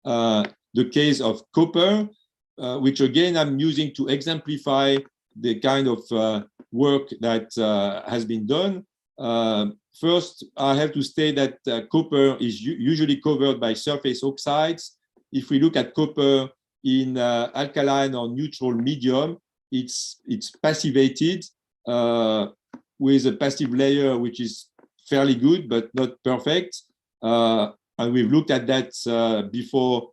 the case of copper, which again I'm using to exemplify the kind of work that has been done. First, I have to state that copper is usually covered by surface oxides. If we look at copper in alkaline or neutral medium, it's passivated with a passive layer which is fairly good but not perfect. And we've looked at that before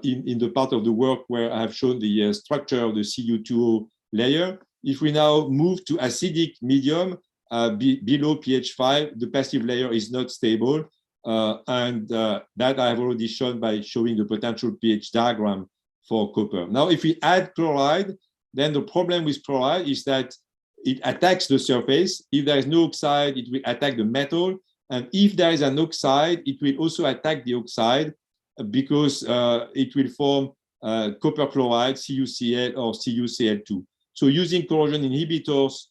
in the part of the work where I have shown the structure of the Cu2O layer. If we now move to acidic medium, below pH 5, the passive layer is not stable. That I have already shown by showing the potential pH diagram for copper. Now, if we add chloride, then the problem with chloride is that it attacks the surface. If there is no oxide, it will attack the metal. And if there is an oxide, it will also attack the oxide because it will form copper chloride, CuCl or CuCl2. So using corrosion inhibitors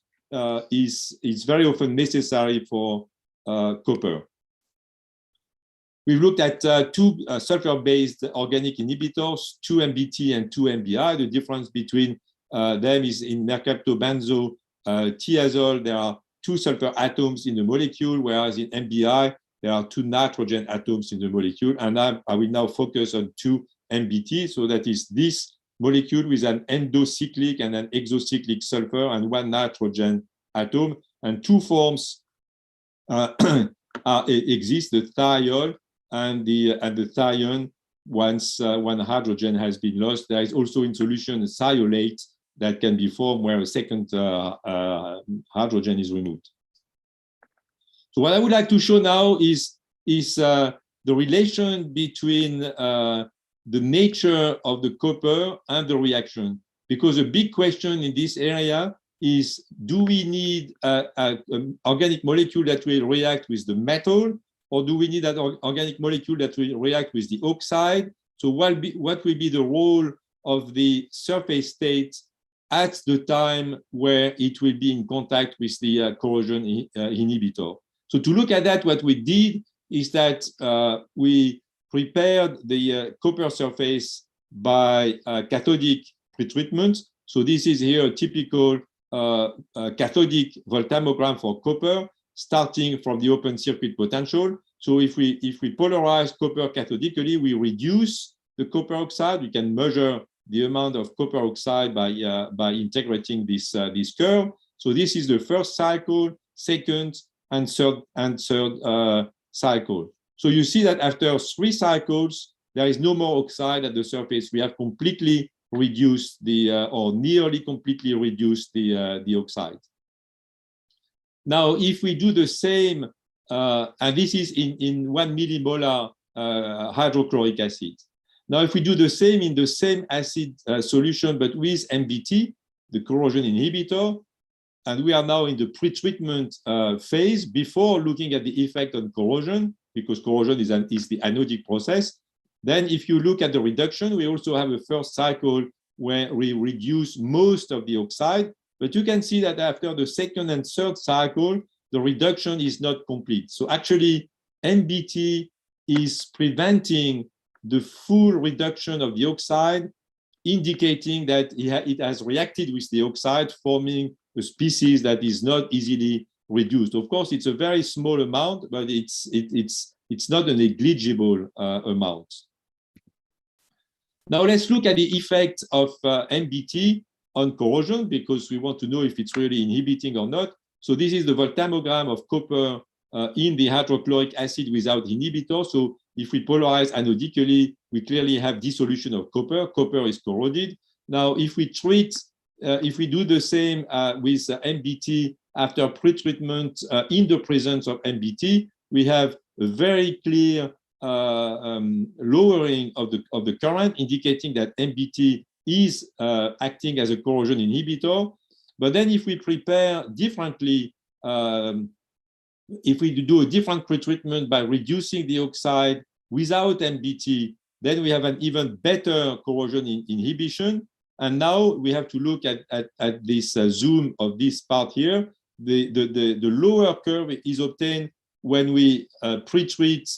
is very often necessary for copper. We've looked at two sulfur-based organic inhibitors, 2-MBT and 2-MBI. The difference between them is in mercaptobenzo thiazole, there are 2 sulfur atoms in the molecule, whereas in MBI, there are 2 nitrogen atoms in the molecule. And I will now focus on 2-MBT. So that is this molecule with an endocyclic and an exocyclic sulfur and 1 nitrogen atom. And 2 forms exist, the thiol and the thione. Once 1 hydrogen has been lost, there is also in solution a thiolate that can be formed where a second hydrogen is removed. So what I would like to show now is the relation between the nature of the copper and the reaction. Because a big question in this area is, do we need an organic molecule that will react with the metal, or do we need an organic molecule that will react with the oxide? So what will be the role of the surface state at the time where it will be in contact with the corrosion inhibitor? So to look at that, what we did is that we prepared the copper surface by cathodic pretreatment. So this is here a typical cathodic voltammogram for copper, starting from the open circuit potential. So if we polarize copper cathodically, we reduce the copper oxide. We can measure the amount of copper oxide by integrating this curve. So this is the first cycle, second, and third cycle. So you see that after 3 cycles, there is no more oxide at the surface. We have completely reduced or nearly completely reduced the oxide. Now, if we do the same, and this is in 1 millimolar hydrochloric acid. Now, if we do the same in the same acid solution, but with MBT, the corrosion inhibitor, and we are now in the pretreatment phase before looking at the effect on corrosion, because corrosion is the anodic process. Then if you look at the reduction, we also have a first cycle where we reduce most of the oxide, but you can see that after the second and third cycle, the reduction is not complete. So actually, MBT is preventing the full reduction of the oxide, indicating that it has reacted with the oxide, forming a species that is not easily reduced. Of course, it's a very small amount, but it's not a negligible amount. Now let's look at the effect of MBT on corrosion, because we want to know if it's really inhibiting or not. So this is the voltammogram of copper in the hydrochloric acid without inhibitor. So if we polarize anodically, we clearly have dissolution of copper. Copper is corroded. Now, if we do the same with MBT after pretreatment in the presence of MBT, we have a very clear lowering of the current, indicating that MBT is acting as a corrosion inhibitor. But then if we prepare differently, if we do a different pretreatment by reducing the oxide without MBT, then we have an even better corrosion inhibition. And now we have to look at this zoom of this part here. The lower curve is obtained when we pre-treat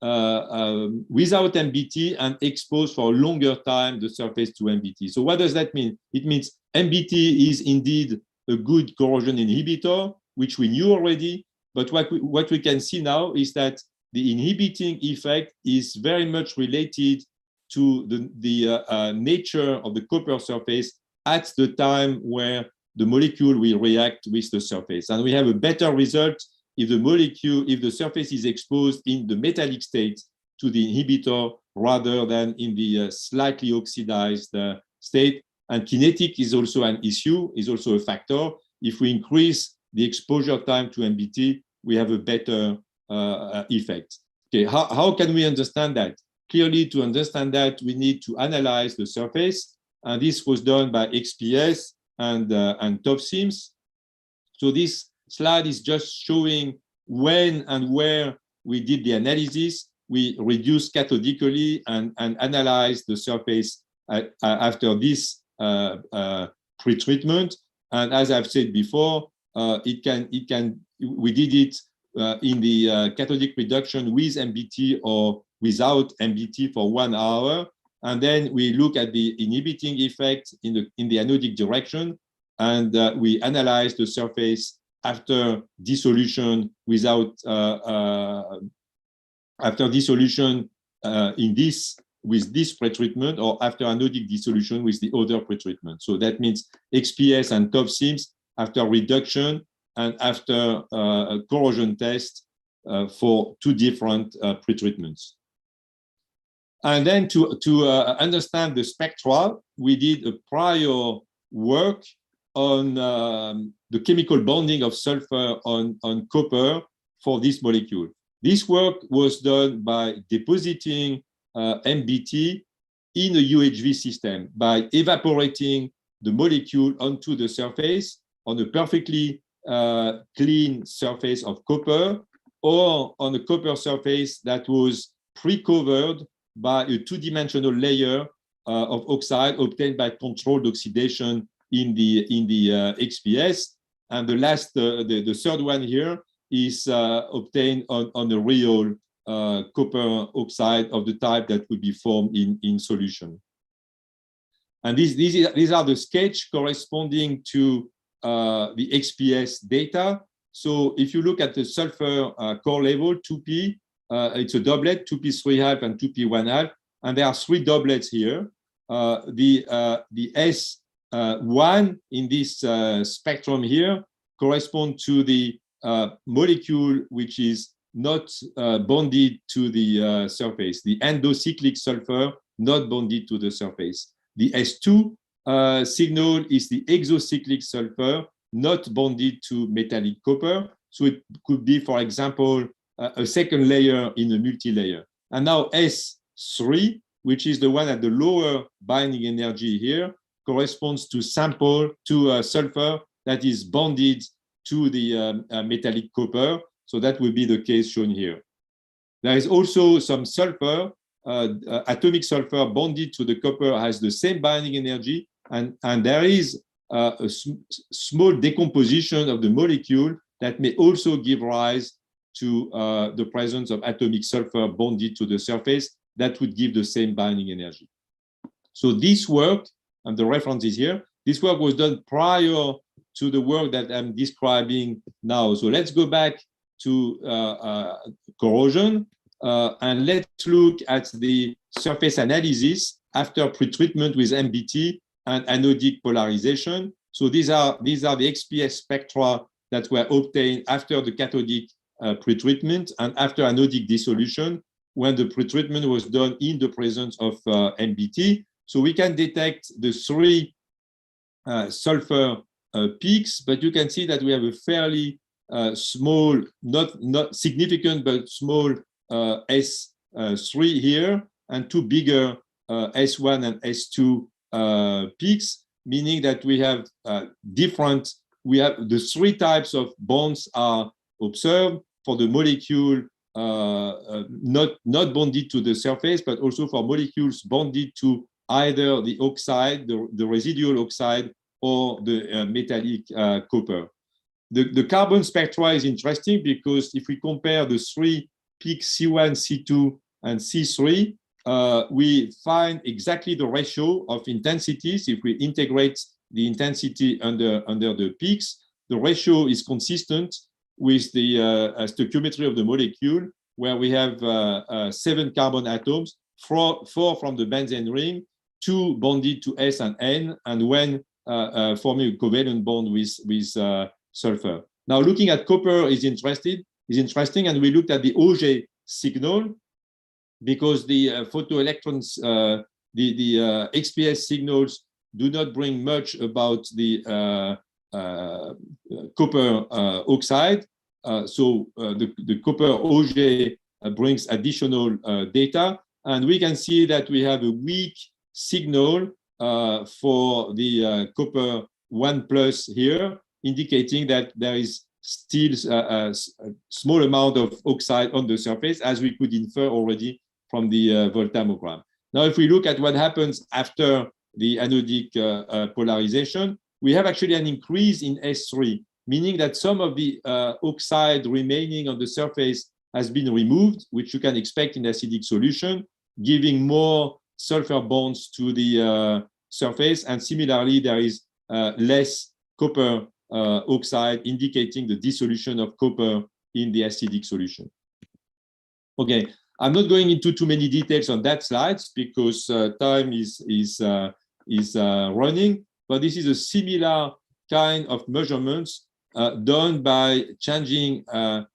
without MBT and expose for a longer time the surface to MBT. So what does that mean? It means MBT is indeed a good corrosion inhibitor, which we knew already. But what we can see now is that the inhibiting effect is very much related to the nature of the copper surface at the time where the molecule will react with the surface. And we have a better result if the surface is exposed in the metallic state to the inhibitor rather than in the slightly oxidized state. And kinetic is also an issue, is also a factor. If we increase the exposure time to MBT, we have a better effect. Okay, how can we understand that? Clearly, to understand that, we need to analyze the surface, and this was done by XPS and TOF-SIMS. So this slide is just showing when and where we did the analysis. We reduced cathodically and analyzed the surface after this pretreatment. And as I've said before, we did it in the cathodic reduction with MBT or without MBT for 1 hour. And then we look at the inhibiting effect in the anodic direction, and we analyze the surface after dissolution without after dissolution with this pretreatment, or after anodic dissolution with the other pretreatment. So that means XPS and TOF-SIMS after reduction and after a corrosion test for 2 different pretreatments. And then to understand the spectra, we did a prior work on the chemical bonding of sulfur on copper for this molecule. This work was done by depositing MBT in a UHV system by evaporating the molecule onto the surface on a perfectly clean surface of copper, or on a copper surface that was pre-covered by a 2-dimensional layer of oxide obtained by controlled oxidation in the XPS. And the last, the third one here is obtained on a real copper oxide of the type that would be formed in solution. And these are the sketch corresponding to the XPS data. So if you look at the sulfur core level, 2P, it's a doublet, 2p3 half and 2p1 half, and there are 3 doublets here. The S1 in this spectrum here correspond to the molecule which is not bonded to the surface, the endocyclic sulfur not bonded to the surface. The S2 signal is the exocyclic sulfur not bonded to metallic copper. So it could be, for example, a second layer in a multi-layer. And now S3, which is the one at the lower binding energy here, corresponds to sulfur that is bonded to the metallic copper. So that will be the case shown here. There is also some sulfur, atomic sulfur bonded to the copper has the same binding energy, and there is a small decomposition of the molecule that may also give rise to the presence of atomic sulfur bonded to the surface that would give the same binding energy. So this work, and the reference is here, this work was done prior to the work that I'm describing now. So let's go back to corrosion, and let's look at the surface analysis after pretreatment with MBT and anodic polarization. So these are the XPS spectra that were obtained after the cathodic pretreatment and after anodic dissolution, when the pretreatment was done in the presence of MBT. So we can detect the 3 sulfur peaks, but you can see that we have a fairly small, not significant, but small S3 here, and 2 bigger S1 and S2 peaks, meaning that we have the 3 types of bonds are observed for the molecule not bonded to the surface, but also for molecules bonded to either the oxide, the residual oxide, or the metallic copper. The carbon spectra is interesting because if we compare the three peaks C1, C2, and C3, we find exactly the ratio of intensities. If we integrate the intensity under the peaks, the ratio is consistent with the stoichiometry of the molecule, where we have 7 carbon atoms, 4 from the benzene ring, 2 bonded to S and N, and 1 forming a covalent bond with sulfur. Now, looking at copper is interesting, and we looked at the Auger signal because the photoelectrons, the XPS signals do not bring much about the copper oxide. So the copper Auger brings additional data, and we can see that we have a weak signal for the copper 1+ here, indicating that there is still a small amount of oxide on the surface, as we could infer already from the voltammogram. Now, if we look at what happens after the anodic polarization, we have actually an increase in S3, meaning that some of the oxide remaining on the surface has been removed, which you can expect in acidic solution, giving more sulfur bonds to the surface. And similarly, there is less copper oxide, indicating the dissolution of copper in the acidic solution. Okay, I'm not going into too many details on that slide because time is running, but this is a similar kind of measurements done by changing the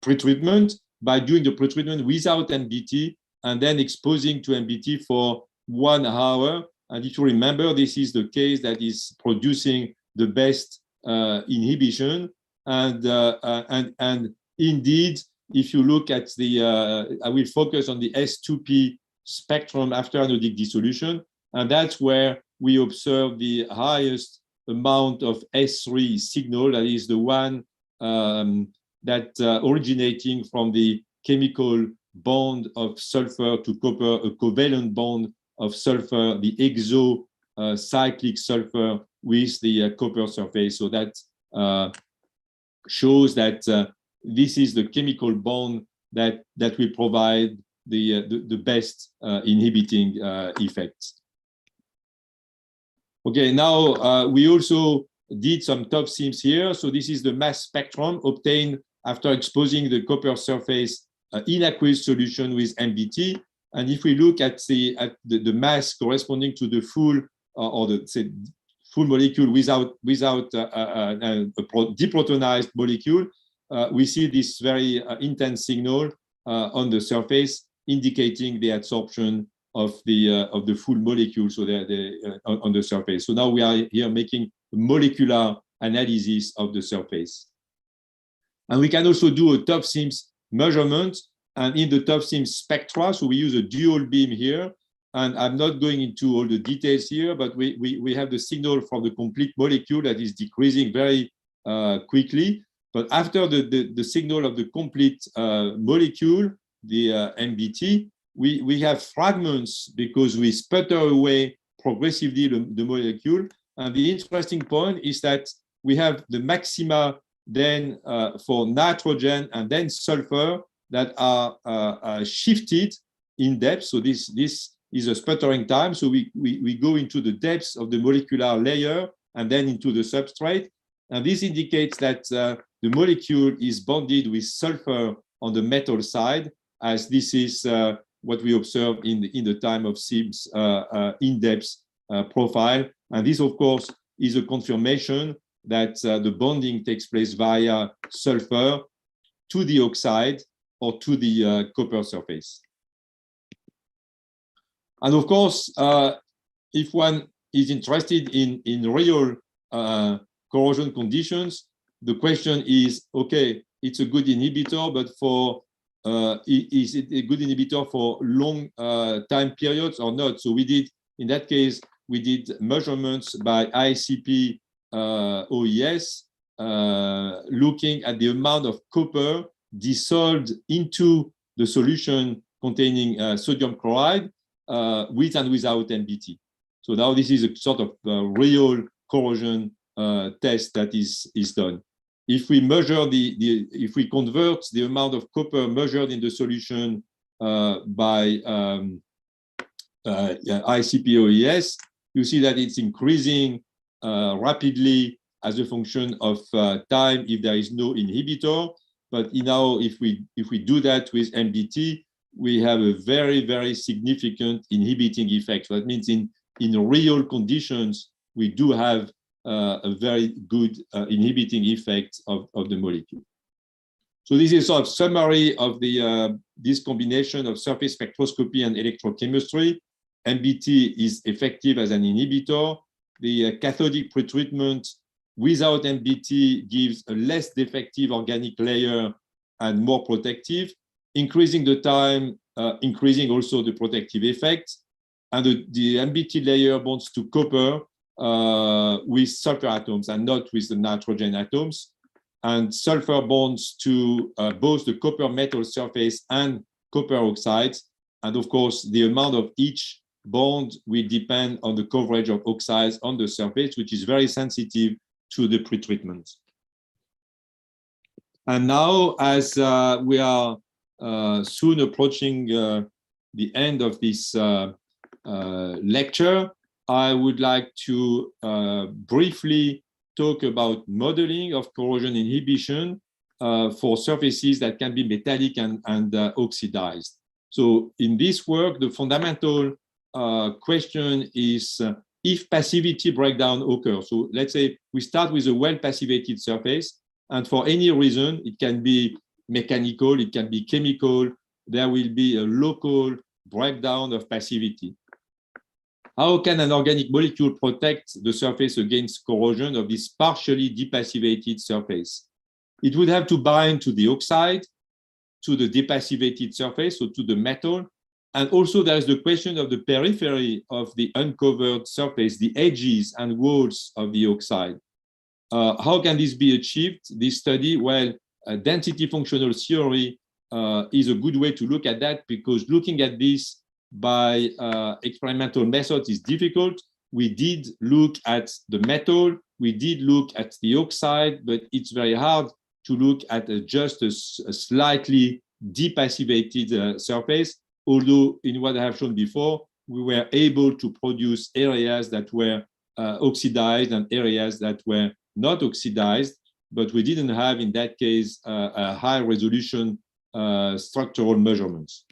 pretreatment, by doing the pretreatment without MBT and then exposing to MBT for 1 hour. And if you remember, this is the case that is producing the best inhibition. And indeed, if you look at the, I will focus on the S2P spectrum after anodic dissolution, and that's where we observe the highest amount of S3 signal, that is the one that originating from the chemical bond of sulfur to copper, a covalent bond of sulfur, the exocyclic sulfur with the copper surface. So that shows that this is the chemical bond that will provide the best inhibiting effects. Okay, now we also did some top seams here. So this is the mass spectrum obtained after exposing the copper surface in aqueous solution with MBT. And if we look at the mass corresponding to the full or the full molecule without a deprotonized molecule, we see this very intense signal on the surface, indicating the adsorption of the full molecule, so on the surface. So now we are here making molecular analysis of the surface, and we can also do a top seams measurement. And in the top seam spectra, so we use a dual beam here, and I'm not going into all the details here, but we have the signal from the complete molecule that is decreasing very quickly. But after the signal of the complete molecule, the MBT, we have fragments because we sputter away progressively the molecule. And the interesting point is that we have the maxima then for nitrogen and then sulfur that are shifted in depth. So this is a sputtering time. So we go into the depths of the molecular layer and then into the substrate. And this indicates that the molecule is bonded with sulfur on the metal side, as this is what we observe in the time of seams in-depth profile. And this, of course, is a confirmation that the bonding takes place via sulfur to the oxide or to the copper surface. And of course, if one is interested in real corrosion conditions, the question is, okay, it's a good inhibitor, but is it a good inhibitor for long time periods or not? So we did, in that case, we did measurements by ICP OES, looking at the amount of copper dissolved into the solution containing sodium chloride with and without MBT. So now this is a sort of real corrosion test that is done. If we measure if we convert the amount of copper measured in the solution by ICP-OES, you see that it's increasing rapidly as a function of time if there is no inhibitor. But now, if we do that with MBT, we have a very, very significant inhibiting effect. So that means in real conditions, we do have a very good inhibiting effect of the molecule. So this is a sort of summary of this combination of surface spectroscopy and electrochemistry. MBT is effective as an inhibitor. The cathodic pretreatment without MBT gives a less defective organic layer and more protective, increasing the time, increasing also the protective effect. And the MBT layer bonds to copper with sulfur atoms and not with the nitrogen atoms. And sulfur bonds to both the copper metal surface and copper oxides. And of course, the amount of each bond will depend on the coverage of oxides on the surface, which is very sensitive to the pretreatment. And now, as we are soon approaching the end of this lecture, I would like to briefly talk about modeling of corrosion inhibition for surfaces that can be metallic and oxidized. So in this work, the fundamental question is if passivity breakdown occurs. So let's say we start with a well-passivated surface, and for any reason, it can be mechanical, it can be chemical, there will be a local breakdown of passivity. How can an organic molecule protect the surface against corrosion of this partially depassivated surface? It would have to bind to the oxide, to the depassivated surface, so to the metal. And also there is the question of the periphery of the uncovered surface, the edges and walls of the oxide. How can this be achieved, this study? Well, density functional theory is a good way to look at that, because looking at this by experimental methods is difficult. We did look at the metal, we did look at the oxide, but it's very hard to look at just a slightly depassivated surface. Although in what I have shown before, we were able to produce areas that were oxidized and areas that were not oxidized, but we didn't have, in that case, a high resolution structural measurements.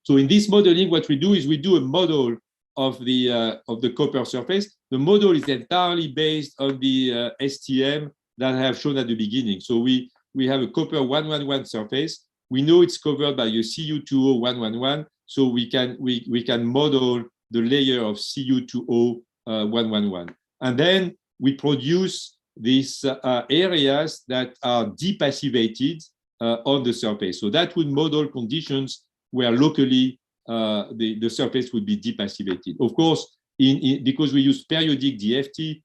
So in this modeling, what we do is we do a model of the copper surface. The model is entirely based on the STM that I have shown at the beginning. So we have a copper 111 surface. We know it's covered by a Cu2O 111, so we can model the layer of Cu2O 111. And then we produce these areas that are depassivated on the surface. So that would model conditions where locally the surface would be depassivated. Of course, because we use periodic DFT,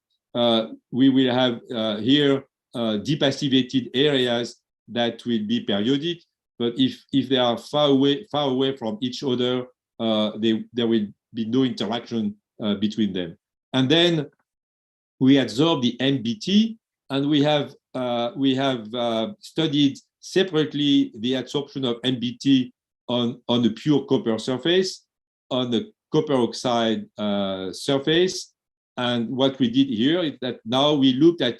we will have here depassivated areas that will be periodic. But if they are far away from each other, there will be no interaction between them. And then we absorb the MBT, and we have studied separately the absorption of MBT on the pure copper surface, on the copper oxide surface. And what we did here is that now we looked at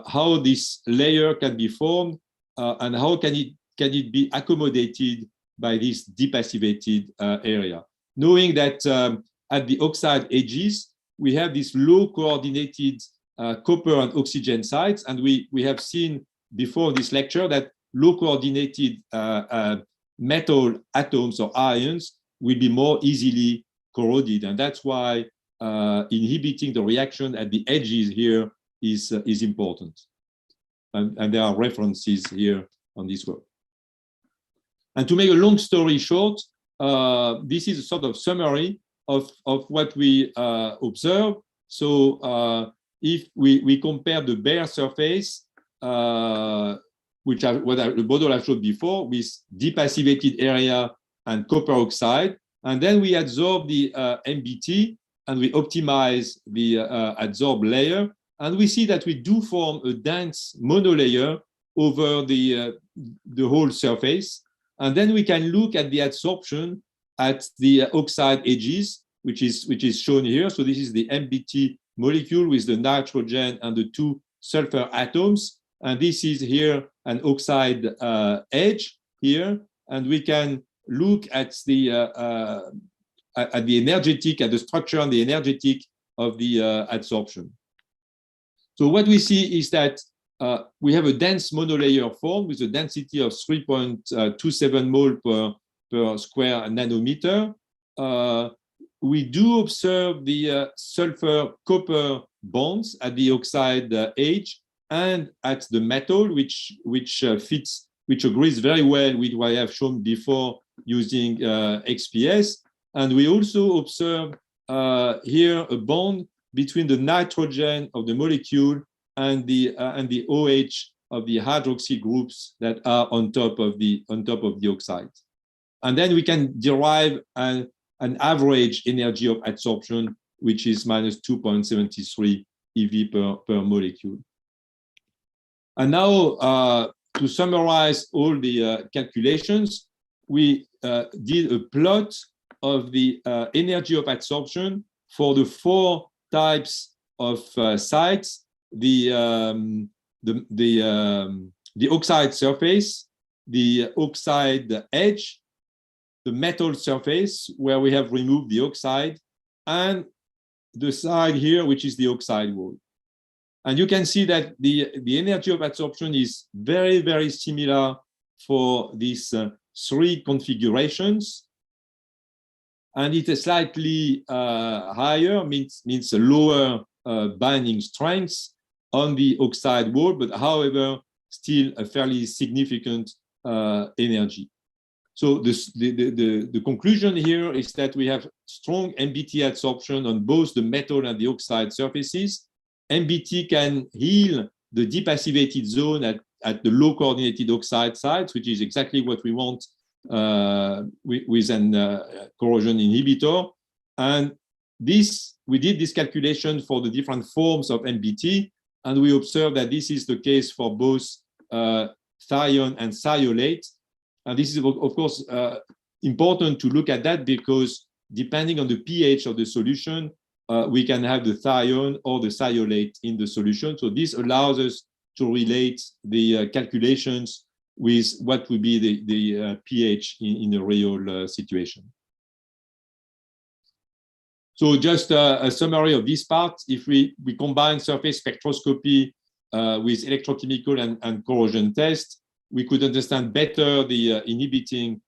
how this layer can be formed and how can it be accommodated by this depassivated area. Knowing that at the oxide edges, we have these low coordinated copper and oxygen sites. And we have seen before this lecture that low coordinated metal atoms or ions will be more easily corroded. And that's why inhibiting the reaction at the edges here is important. And there are references here on this work. And to make a long story short, this is a sort of summary of what we observe. So if we compare the bare surface which are the model I showed before, with depassivated area and copper oxide. And then we adsorb the MBT, and we optimize the adsorb layer. And we see that we do form a dense monolayer over the whole surface. And then we can look at the adsorption at the oxide edges, which is shown here. So this is the MBT molecule with the nitrogen and the 2 sulfur atoms. And this is here an oxide edge here. And we can look at the energetic, at the structure and the energetic of the adsorption. So what we see is that we have a dense monolayer form with a density of 3.27 mole per square nanometer. We do observe the sulfur-copper bonds at the oxide edge and at the metal, which agrees very well with what I have shown before using XPS. And we also observe here a bond between the nitrogen of the molecule and the OH of the hydroxy groups that are on top of the oxide. And then we can derive an average energy of adsorption, which is minus 2.73 eV per molecule. And now, to summarize all the calculations, we did a plot of the energy of adsorption for the 4 types of sites: the oxide surface, the oxide edge, the metal surface where we have removed the oxide, and the side here, which is the oxide wall. And you can see that the energy of adsorption is very, very similar for these 3 configurations. And it is slightly higher, means a lower binding strength on the oxide wall, but however, still a fairly significant energy. So the conclusion here is that we have strong MBT adsorption on both the metal and the oxide surfaces. MBT can heal the depassivated zone at the low coordinated oxide sites, which is exactly what we want with an corrosion inhibitor. And we did this calculation for the different forms of MBT, and we observed that this is the case for both thion and thiolate. And this is, of course, important to look at that because depending on the pH of the solution, we can have the thion or the thiolate in the solution. So this allows us to relate the calculations with what would be the pH in a real situation. So just a summary of this part. If we combine surface spectroscopy with electrochemical and corrosion test, we could understand better the inhibiting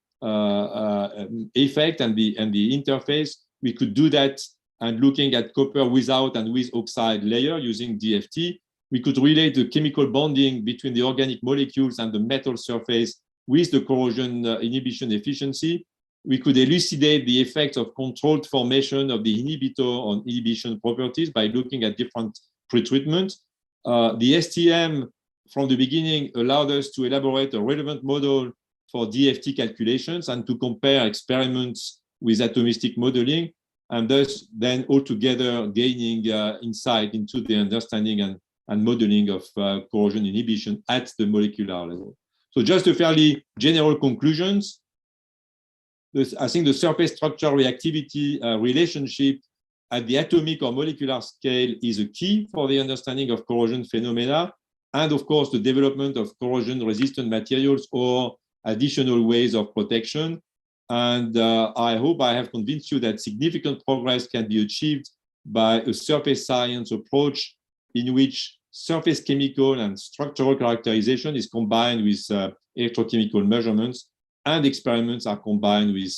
effect and the interface. We could do that and looking at copper without and with oxide layer using DFT. We could relate the chemical bonding between the organic molecules and the metal surface with the corrosion inhibition efficiency. We could elucidate the effect of controlled formation of the inhibitor on inhibition properties by looking at different pretreatment. The STM from the beginning allowed us to elaborate a relevant model for DFT calculations and to compare experiments with atomistic modeling, and thus then altogether gaining insight into the understanding and modeling of corrosion inhibition at the molecular level. So just a fairly general conclusions. I think the surface structure reactivity relationship at the atomic or molecular scale is a key for the understanding of corrosion phenomena, and of course the development of corrosion resistant materials or additional ways of protection. And I hope I have convinced you that significant progress can be achieved by a surface science approach in which surface chemical and structural characterization is combined with electrochemical measurements, and experiments are combined with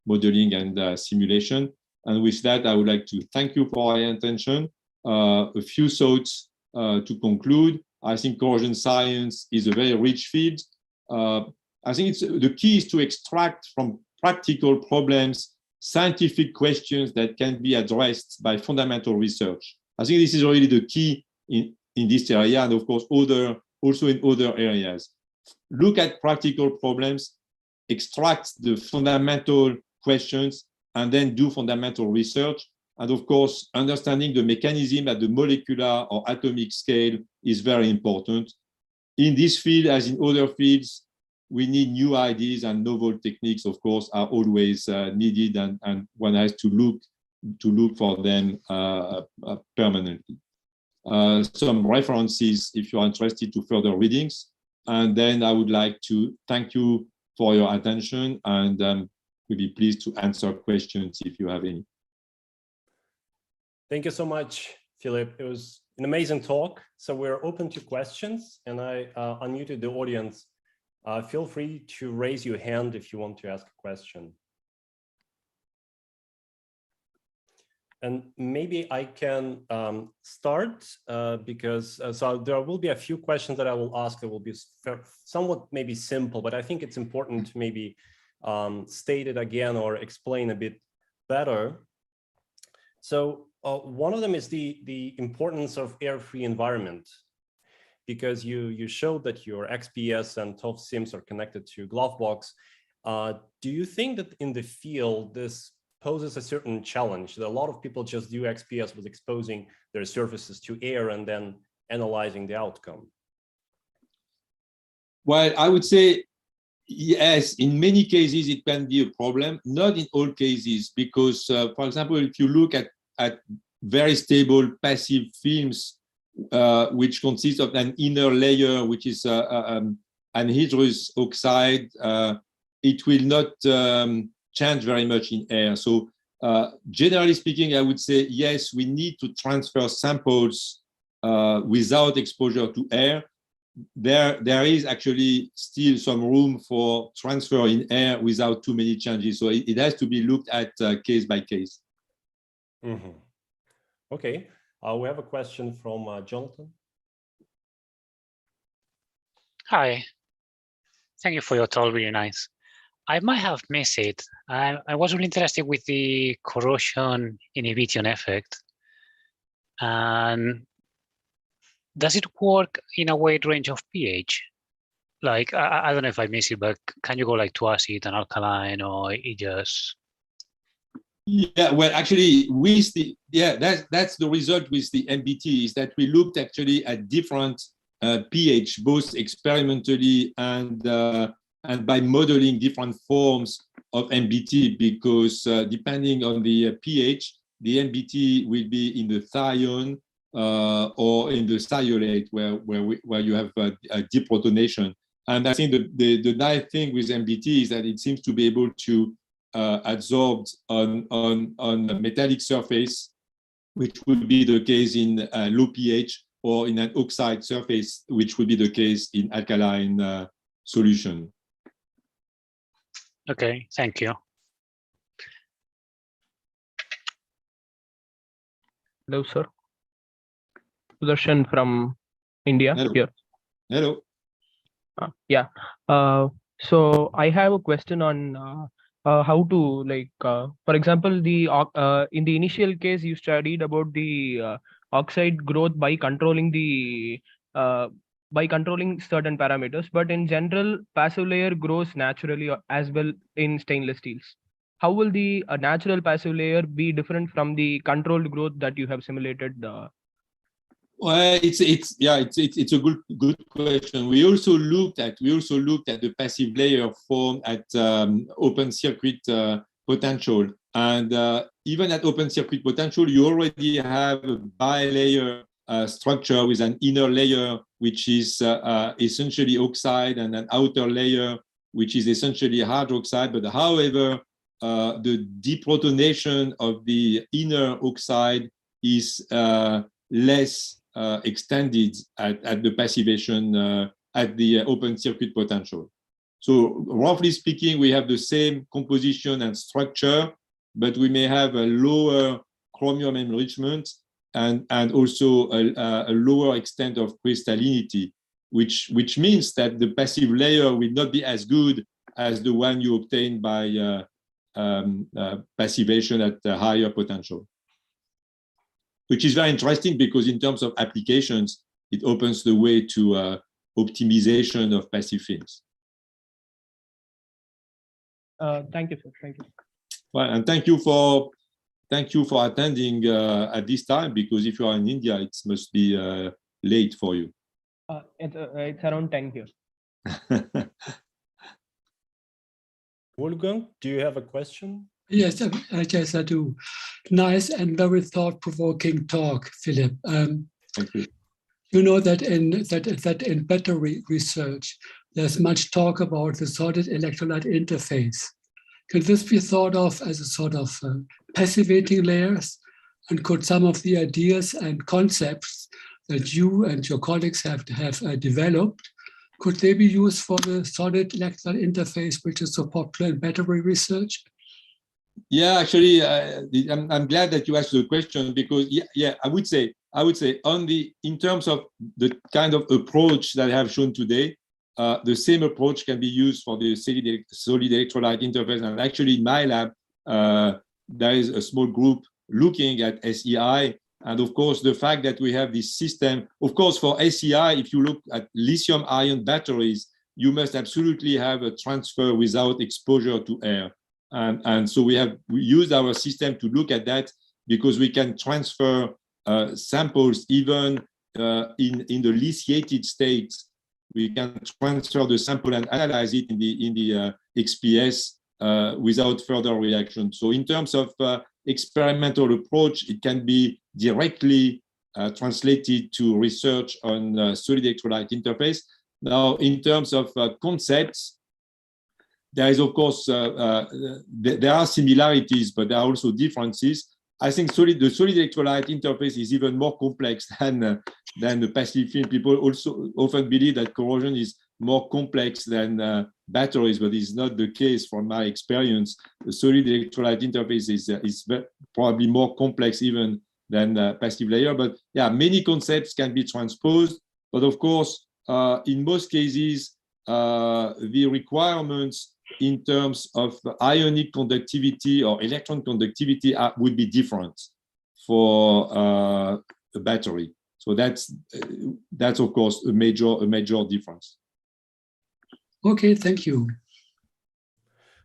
modeling and simulation. And with that, I would like to thank you for your attention. A few thoughts to conclude. I think corrosion science is a very rich field. I think the key is to extract from practical problems scientific questions that can be addressed by fundamental research. I think this is really the key in this area, and of course also in other areas. look at practical problems, extract the fundamental questions, and then do fundamental research. And of course, understanding the mechanism at the molecular or atomic scale is very important. In this field, as in other fields, we need new ideas, and novel techniques, of course, are always needed, and one has to look for them permanently. Some references if you're interested to further readings. And then I would like to thank you for your attention, and we'll be pleased to answer questions if you have any. Thank you so much, Philippe. It was an amazing talk. So we're open to questions, and I unmuted the audience. Feel free to raise your hand if you want to ask a question. And maybe I can start because so there will be a few questions that I will ask that will be somewhat maybe simple, but I think it's important to maybe state it again or explain a bit better. So one of them is the importance of air-free environment, because you showed that your XPS and TOF sims are connected to Glovebox. Do you think that in the field this poses a certain challenge, that a lot of people just do XPS with exposing their surfaces to air and then analyzing the outcome? Well, I would say yes, in many cases it can be a problem, not in all cases, because for example, if you look at very stable passive films, which consist of an inner layer, which is an anhydrous oxide, it will not change very much in air. So generally speaking, I would say, yes, we need to transfer samples without exposure to air. There is actually still some room for transfer in air without too many changes. So it has to be looked at case by case. Mm-hmm. Okay, we have a question from Jonathan. Hi, thank you for your talk, really nice. I might have missed it. I was really interested with the corrosion inhibition effect. And does it work in a wide range of pH? Like, I don't know if I missed it, but can you go like to acid and alkaline, or it just... Yeah, well, actually, with the that's the result with the MBT, is that we looked actually at different pH, both experimentally and by modeling different forms of MBT, because depending on the pH, the MBT will be in the thion or in the thiolate, where you have a deprotonation. And I think the nice thing with MBT is that it seems to be able to adsorbed on a metallic surface, which would be the case in low pH, or in an oxide surface, which would be the case in alkaline solution. Okay, thank you. Hello, sir. Sudarshan from India. Hello. Here. Hello. Yeah. So I have a question on how to, like, for example, the in the initial case you studied about the oxide growth by controlling the certain parameters, but in general, passive layer grows naturally as well in stainless steels. How will the natural passive layer be different from the controlled growth that you have simulated? Well, it's a good question. We also looked at the passive layer formed at open circuit potential, and even at open circuit potential, you already have a bilayer structure with an inner layer which is essentially oxide, and an outer layer which is essentially hydroxide. But however, the deprotonation of the inner oxide is less extended at the passivation at the open circuit potential. So roughly speaking, we have the same composition and structure, but we may have a lower chromium enrichment and also a lower extent of crystallinity, which means that the passive layer will not be as good as the one you obtain by passivation at a higher potential. Which is very interesting, because in terms of applications, it opens the way to optimization of passive films. Thank you, sir. Thank you. Well, and thank you for attending at this time, because if you are in India, it must be late for you. It's around 10 here. Wolfgang, do you have a question? Yes, I do. Nice and very thought-provoking talk, Philippe. Thank you. You know that in battery research, there's much talk about the solid electrolyte interface. Can this be thought of as a sort of passivating layers? And could some of the ideas and concepts that you and your colleagues have developed, could they be used for the solid electrolyte interface, which is so popular in battery research? Yeah, actually, I'm glad that you asked the question, because I would say in terms of the kind of approach that I have shown today, the same approach can be used for the solid electrolyte interface. And actually, in my lab, there is a small group looking at SEI. And of course, the fact that we have this system, of course, for SEI, if you look at lithium-ion batteries, you must absolutely have a transfer without exposure to air. And so we used our system to look at that, because we can transfer samples even in the lithiated states. We can transfer the sample and analyze it in the XPS without further reaction. So in terms of experimental approach, it can be directly translated to research on solid electrolyte interface. Now, in terms of concepts, there is, of course, there are similarities, but there are also differences. I think the solid electrolyte interface is even more complex than the passive film. People also often believe that corrosion is more complex than batteries, but it's not the case from my experience. The solid electrolyte interface is probably more complex even than passive layer. But yeah, many concepts can be transposed. But of course, in most cases, the requirements in terms of ionic conductivity or electron conductivity would be different for a battery. So that's of course a major difference. Okay, thank you.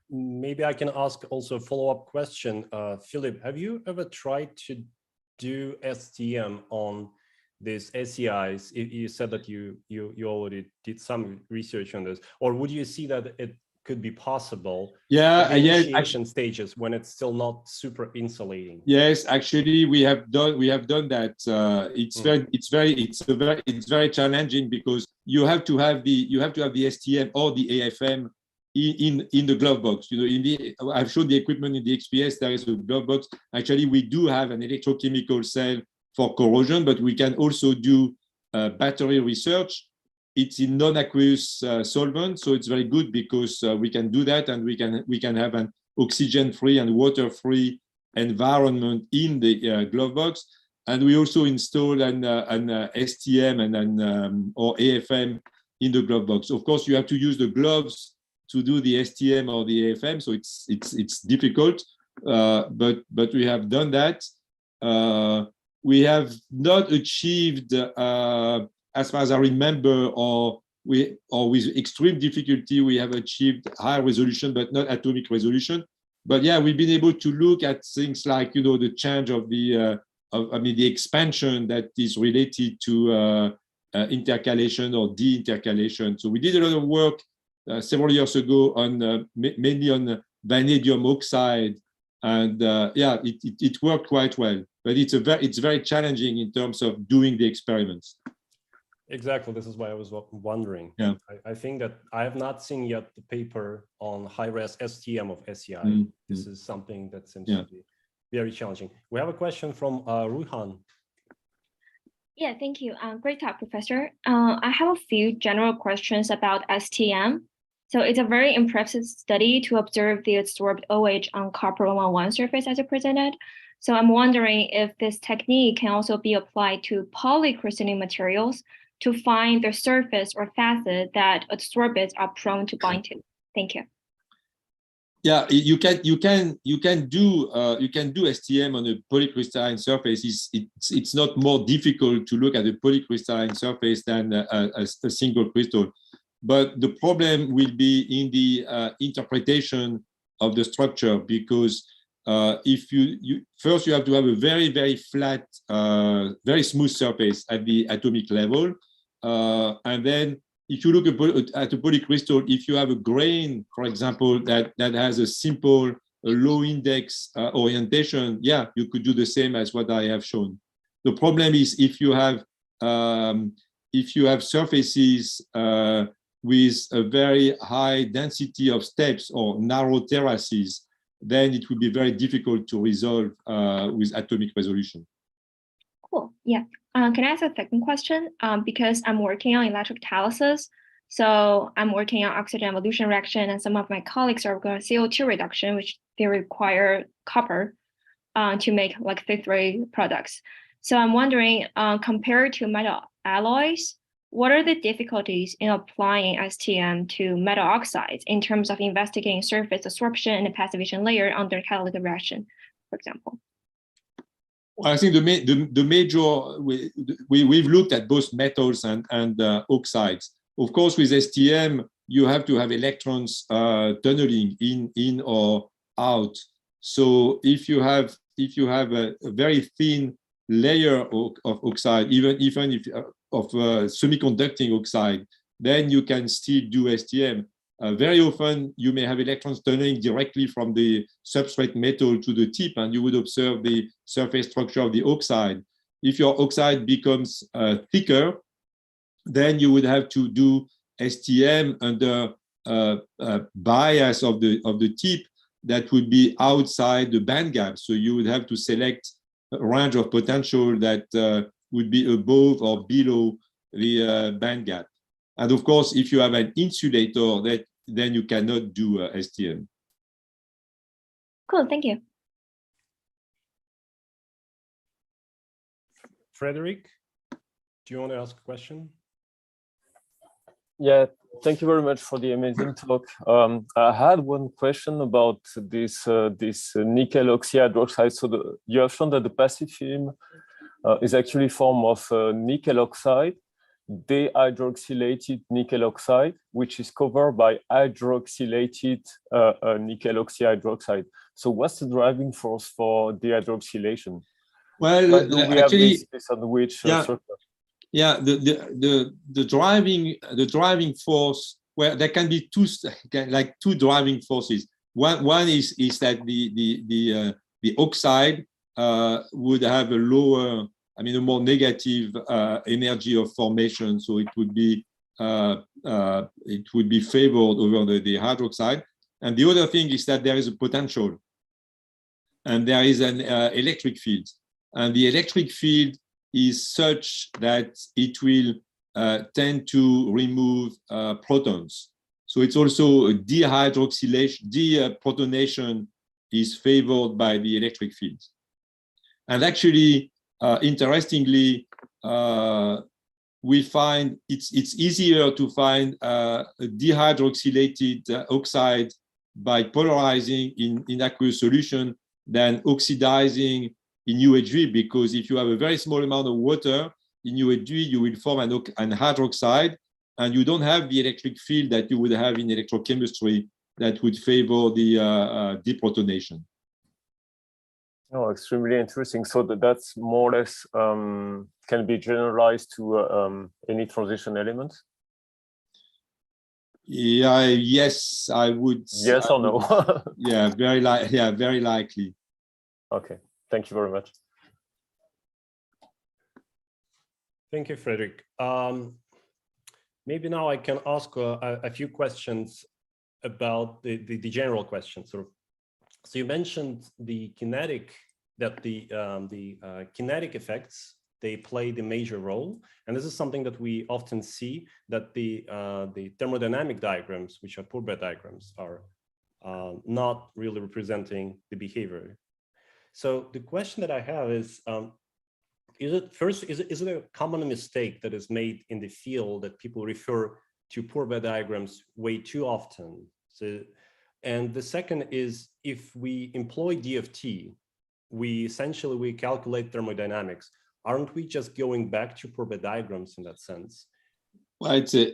Maybe I can ask also a follow-up question. Philippe, have you ever tried to do STM on these SEIs? You said that you already did some research on this, or would you see that it could be possible? Yeah, initiation stages when it's still not super insulating. Yes, actually, we have done that. It's very challenging, because you have to have the STM or the AFM in the glove box. You know, I've shown the equipment in the XPS. There is a glove box. Actually, we do have an electrochemical cell for corrosion, but we can also do battery research. It's in non-aqueous solvent, so it's very good, because we can do that, and we can have an oxygen-free and water-free environment in the glove box. And we also install an STM and or AFM in the glove box. Of course, you have to use the gloves to do the STM or the AFM, so it's difficult. But we have done that. We have not achieved, as far as I remember, or with extreme difficulty, we have achieved high resolution, but not atomic resolution. But yeah, we've been able to look at things like, the change of the expansion that is related to intercalation or de-intercalation. So we did a lot of work several years ago on mainly on vanadium oxide, and it worked quite well. But it's very challenging in terms of doing the experiments. Exactly. This is why I was wondering. Yeah. I think that I have not seen yet the paper on high-res STM of SEI. Mm-hmm. This is something that seems to be very challenging. We have a question from Ruhan. Yeah, thank you. Great talk, Professor. I have a few general questions about STM. So it's a very impressive study to observe the adsorbed OH on copper 111 surface as you presented. So I'm wondering if this technique can also be applied to polycrystalline materials to find the surface or facet that adsorbates are prone to bind to. Thank you. Yeah, you can do STM on a polycrystalline surface. It's not more difficult to look at a polycrystalline surface than a single crystal, but the problem will be in the interpretation of the structure, because if you first you have to have a very flat, very smooth surface at the atomic level, and then if you look at a polycrystal, if you have a grain, for example, that has a simple low index orientation, yeah, you could do the same as what I have shown. The problem is if you have surfaces with a very high density of steps or narrow terraces, then it would be very difficult to resolve with atomic resolution. Cool. Yeah. Can I ask a second question? Because I'm working on electrocatalysis, so I'm working on oxygen evolution reaction, and some of my colleagues are working on CO2 reduction, which they require copper to make like C3 products. So I'm wondering, compared to metal alloys, what are the difficulties in applying STM to metal oxides in terms of investigating surface absorption and the passivation layer under catalytic reaction, for example? Well, I think the major, we've looked at both metals and oxides. Of course, with STM, you have to have electrons tunneling in or out. So if you have a very thin layer of oxide, even if of semiconducting oxide, then you can still do STM. Very often, you may have electrons tunneling directly from the substrate metal to the tip, and you would observe the surface structure of the oxide. If your oxide becomes thicker, then you would have to do STM under bias of the tip that would be outside the band gap. So you would have to select a range of potential that would be above or below the band gap. And of course, if you have an insulator, then you cannot do STM. Cool, thank you. Frederick, do you want to ask a question? Yeah, thank you very much for the amazing talk. I had one question about this nickel oxyhydroxide. So you have shown that the passive film is actually a form of nickel oxide, dehydroxylated nickel oxide, which is covered by hydroxylated nickel oxyhydroxide. So what's the driving force for dehydroxylation? Well, why do we actually, have this sandwich structure? Yeah, the driving force. Well, there can be two driving forces. One is that the oxide would have a lower, a more negative energy of formation, so it would be favored over the hydroxide. And the other thing is that there is a potential, and there is an electric field, and the electric field is such that it will tend to remove protons. So it's also a dehydroxylation, deprotonation is favored by the electric field. And actually, interestingly, we find it's easier to find a dehydroxylated oxide by polarizing in aqueous solution than oxidizing in UHV, because if you have a very small amount of water in UHV, you will form an hydroxide, and you don't have the electric field that you would have in electrochemistry that would favor the deprotonation. Oh, extremely interesting. So that's more or less can be generalized to any transition element? Yeah, yes, I would. Yes or no? Yeah, very likely. Okay, thank you very much. Thank you, Frederick. Maybe now I can ask a few questions about the general questions. So you mentioned the kinetic effects, they play the major role, and this is something that we often see, that the thermodynamic diagrams, which are Pourbaix diagrams, are not really representing the behavior. So the question that I have is it a common mistake that is made in the field that people refer to Pourbaix diagrams way too often? So And the second is, if we employ DFT, we calculate thermodynamics. Aren't we just going back to Pourbaix diagrams in that sense? Well, I'd say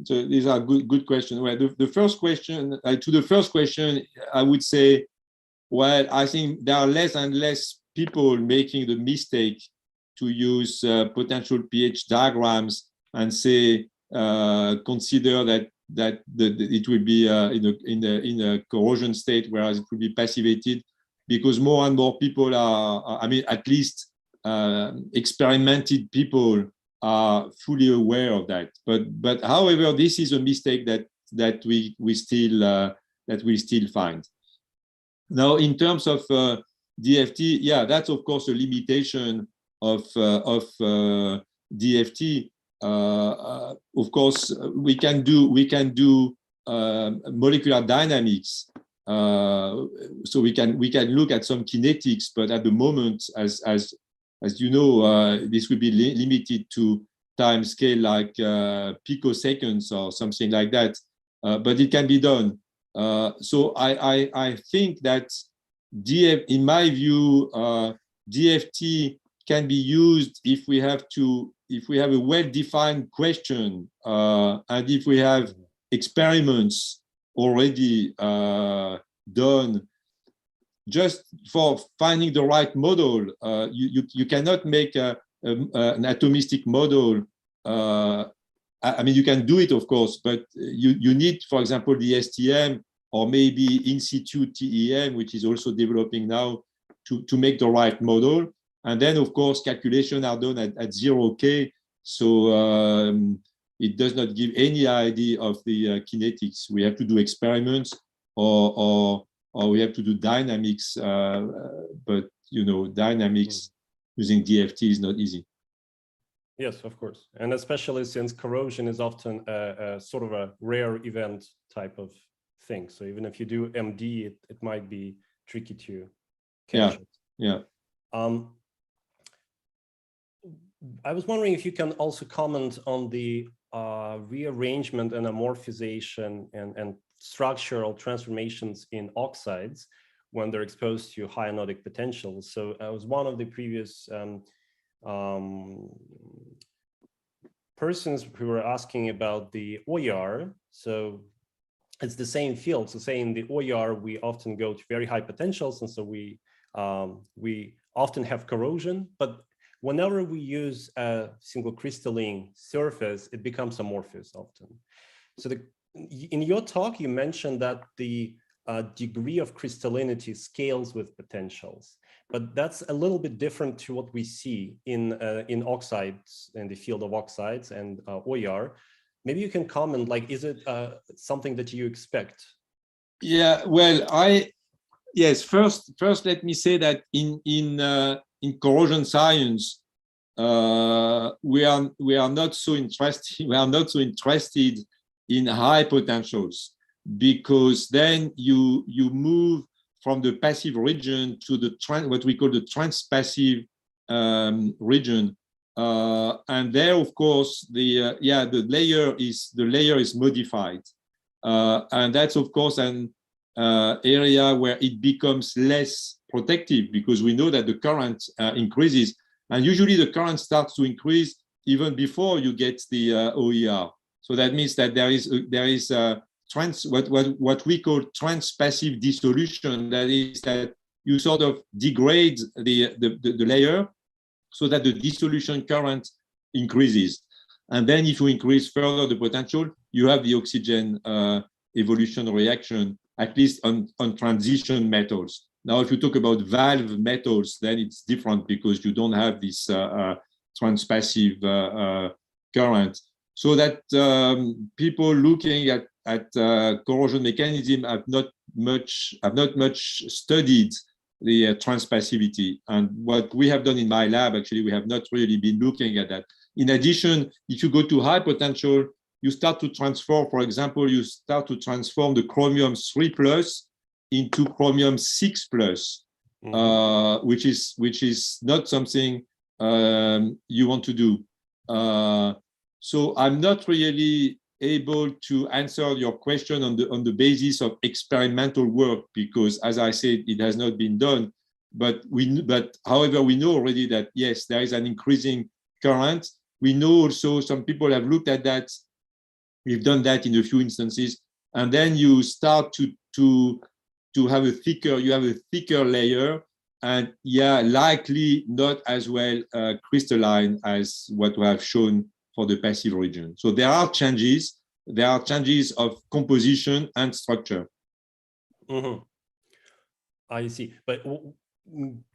so these are good questions. Well, the first question, to the first question, I would say, well, I think there are less and less people making the mistake to use potential pH diagrams and say consider that it will be in a corrosion state, whereas it will be passivated, because more and more people are, I mean, at least experimented people are fully aware of that. But however, this is a mistake that we still find. Now, in terms of DFT, yeah, that's of course a limitation of DFT. Of course, we can do molecular dynamics, so we can look at some kinetics, but at the moment, as you know, this will be limited to time scale like picoseconds or something like that, but it can be done. So I think that in my view, DFT can be used if we have a well-defined question, and if we have experiments already done. Just for finding the right model, you cannot make an atomistic model. I mean, you can do it, of course, but you need, for example, the STM or maybe in situ TEM, which is also developing now, to make the right model. And then, of course, calculations are done at 0K, so it does not give any idea of the kinetics. We have to do experiments, or we have to do dynamics, but you know, dynamics using DFT is not easy. Yes, of course, and especially since corrosion is often a sort of a rare event type of thing. So even if you do MD, it might be tricky to catch it. Yeah. I was wondering if you can also comment on the rearrangement and amorphization and structural transformations in oxides when they're exposed to high anodic potentials. So I was one of the previous persons who were asking about the OER. So it's the same field. So say in the OER, we often go to very high potentials, and so we often have corrosion, but whenever we use a single crystalline surface, it becomes amorphous often. So in your talk, you mentioned that the degree of crystallinity scales with potentials, but that's a little bit different to what we see in oxides, in the field of oxides and OER. Maybe you can comment, like, is it something that you expect? Yeah, well, yes. First, let me say that in corrosion science, we are not so interested. We are not so interested in high potentials, because then you move from the passive region to the what we call the transpassive region, and there, of course, the layer is modified, and that's of course an area where it becomes less protective, because we know that the current increases, and usually the current starts to increase even before you get the OER. So that means that there is what we call transpassive dissolution. That is that you sort of degrade the layer so that the dissolution current increases, and then if you increase further the potential, you have the oxygen evolution reaction, at least on transition metals. Now, if you talk about valve metals, then it's different, because you don't have this transpassive current. So that people looking at corrosion mechanism have not much studied the transpassivity. And what we have done in my lab, actually, we have not really been looking at that. In addition, if you go to high potential, you start to transform, for example, you start to transform the chromium 3+ into chromium 6+, which is not something you want to do. So I'm not really able to answer your question on the basis of experimental work, because as I said, it has not been done. But however, we know already that yes, there is an increasing current. We know also some people have looked at that. We've done that in a few instances, and then you start to have a thicker layer, and yeah, likely not as well crystalline as what we have shown for the passive region. So there are changes. There are changes of composition and structure. Mm-hmm. I see. But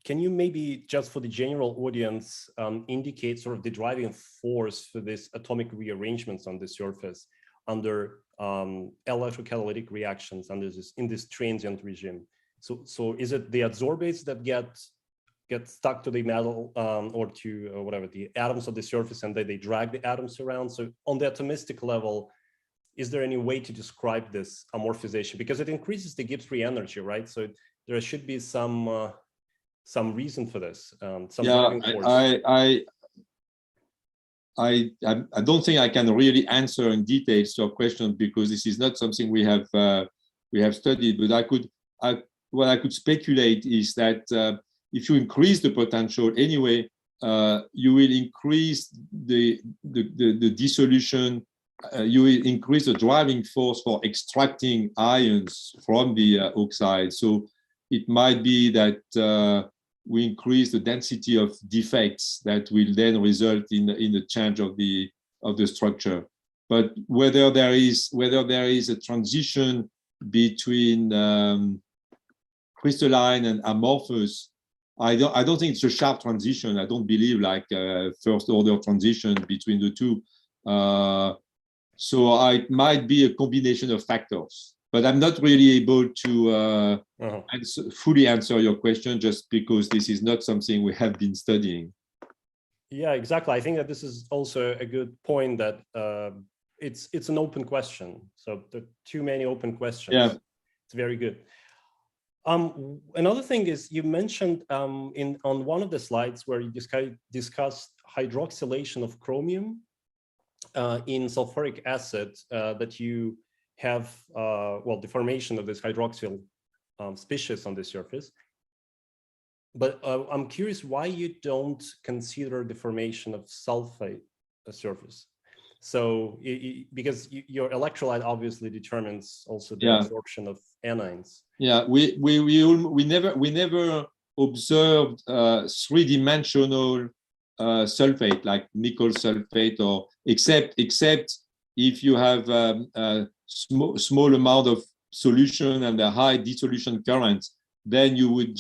can you maybe, just for the general audience, indicate sort of the driving force for this atomic rearrangements on the surface under electrocatalytic reactions in this transient regime? So is it the adsorbates that get stuck to the metal or to whatever the atoms of the surface, and then they drag the atoms around? So on the atomistic level, is there any way to describe this amorphization? Because it increases the Gibbs free energy, right? So there should be some reason for this. I don't think I can really answer in details your question, because this is not something we have studied. But what I could speculate is that if you increase the potential anyway, you will increase the dissolution. You will increase the driving force for extracting ions from the oxide. So it might be that we increase the density of defects that will then result in the change of the structure. But whether there is a transition between crystalline and amorphous, I don't think it's a sharp transition. I don't believe like a first order transition between the two. So it might be a combination of factors, but I'm not really able to fully answer your question, just because this is not something we have been studying. Yeah, exactly. I think that this is also a good point, that it's an open question. So there are too many open questions. Yeah, it's very good. Another thing is, you mentioned on one of the slides where you discussed hydroxylation of chromium in sulfuric acid, that you have the formation of this hydroxyl species on the surface. But I'm curious why you don't consider the formation of sulfate surface. So because your electrolyte obviously determines also the absorption of anions. Yeah, we never observed three-dimensional sulfate like nickel sulfate, or except if you have a small amount of solution and a high dissolution current, then you would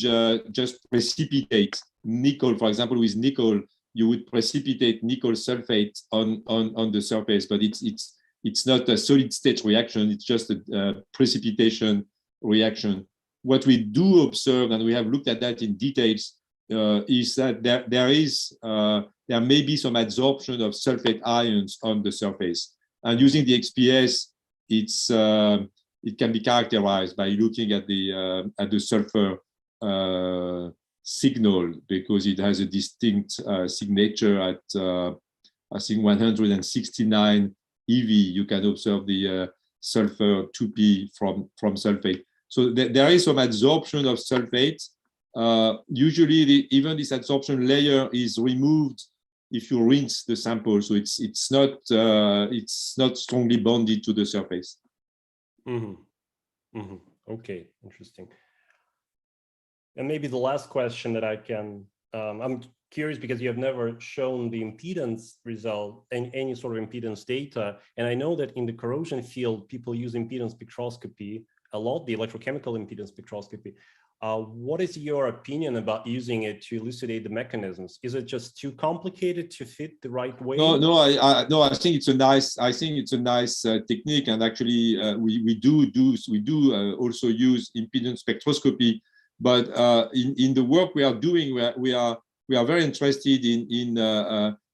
just precipitate nickel. For example, with nickel, you would precipitate nickel sulfate on the surface, but it's not a solid state reaction. It's just a precipitation reaction. What we do observe, and we have looked at that in details, is that there may be some adsorption of sulfate ions on the surface. And using the XPS, it can be characterized by looking at the sulfur signal, because it has a distinct signature at I think 169 EV. You can observe the sulfur 2P from sulfate. So there is some adsorption of sulfate. Usually, even this adsorption layer is removed if you rinse the sample, so it's not strongly bonded to the surface. Mm-hmm. Mm-hmm. Okay, interesting. And maybe the last question that I can, I'm curious because you have never shown the impedance result and any sort of impedance data. And I know that in the corrosion field, people use impedance spectroscopy a lot, the electrochemical impedance spectroscopy. What is your opinion about using it to elucidate the mechanisms? Is it just too complicated to fit the right way? No, I think it's a nice technique, and actually we do also use impedance spectroscopy. But in the work we are doing, we are very interested in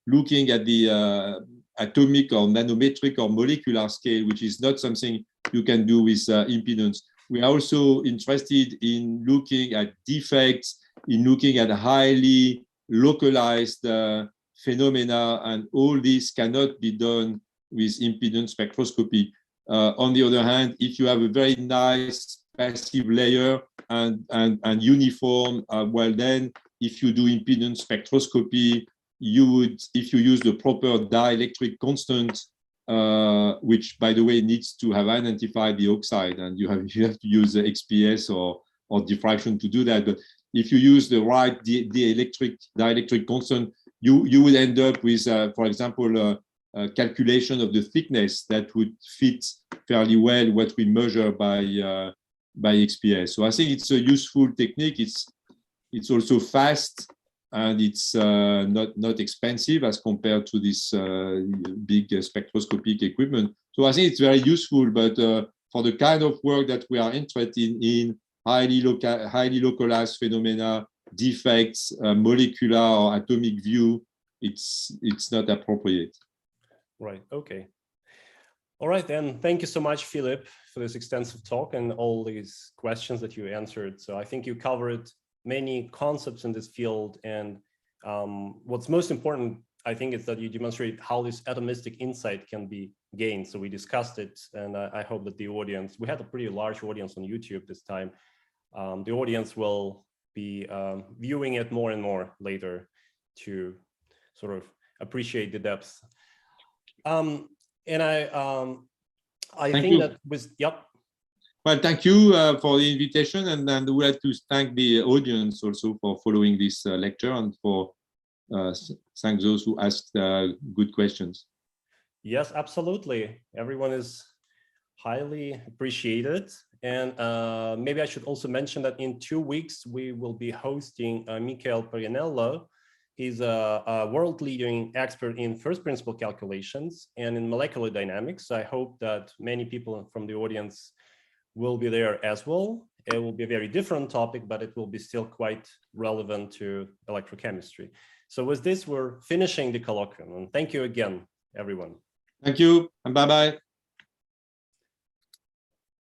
looking at the atomic or nanometric or molecular scale, which is not something you can do with impedance. We are also interested in looking at defects, in looking at highly localized phenomena, and all this cannot be done with impedance spectroscopy. On the other hand, if you have a very nice passive layer and uniform, well then, if you do impedance spectroscopy, you would, if you use the proper dielectric constant, which by the way needs to have identified the oxide, and you have to use the XPS or diffraction to do that. But if you use the right dielectric constant, you would end up with, for example, a calculation of the thickness that would fit fairly well what we measure by XPS. So I think it's a useful technique. It's also fast, and it's not expensive as compared to this big spectroscopic equipment. So I think it's very useful, but for the kind of work that we are interested in, highly localized phenomena, defects, molecular or atomic view, it's not appropriate. Right, okay. All right, then, thank you so much, Philippe, for this extensive talk and all these questions that you answered. So I think you covered many concepts in this field, and what's most important, I think, is that you demonstrate how this atomistic insight can be gained. So we discussed it, and I hope that the audience, we had a pretty large audience on YouTube this time. The audience will be viewing it more and more later to sort of appreciate the depth. And I think that was, yep. Well, thank you for the invitation, and we'd like to thank the audience also for following this lecture, and for thank those who asked good questions. Yes, absolutely. Everyone is highly appreciated. And maybe I should also mention that in 2 weeks, we will be hosting Michael Parianello. He's a world-leading expert in first principle calculations and in molecular dynamics. I hope that many people from the audience will be there as well. It will be a very different topic, but it will be still quite relevant to electrochemistry. So with this, we're finishing the colloquium. And thank you again, everyone. Thank you, and bye-bye.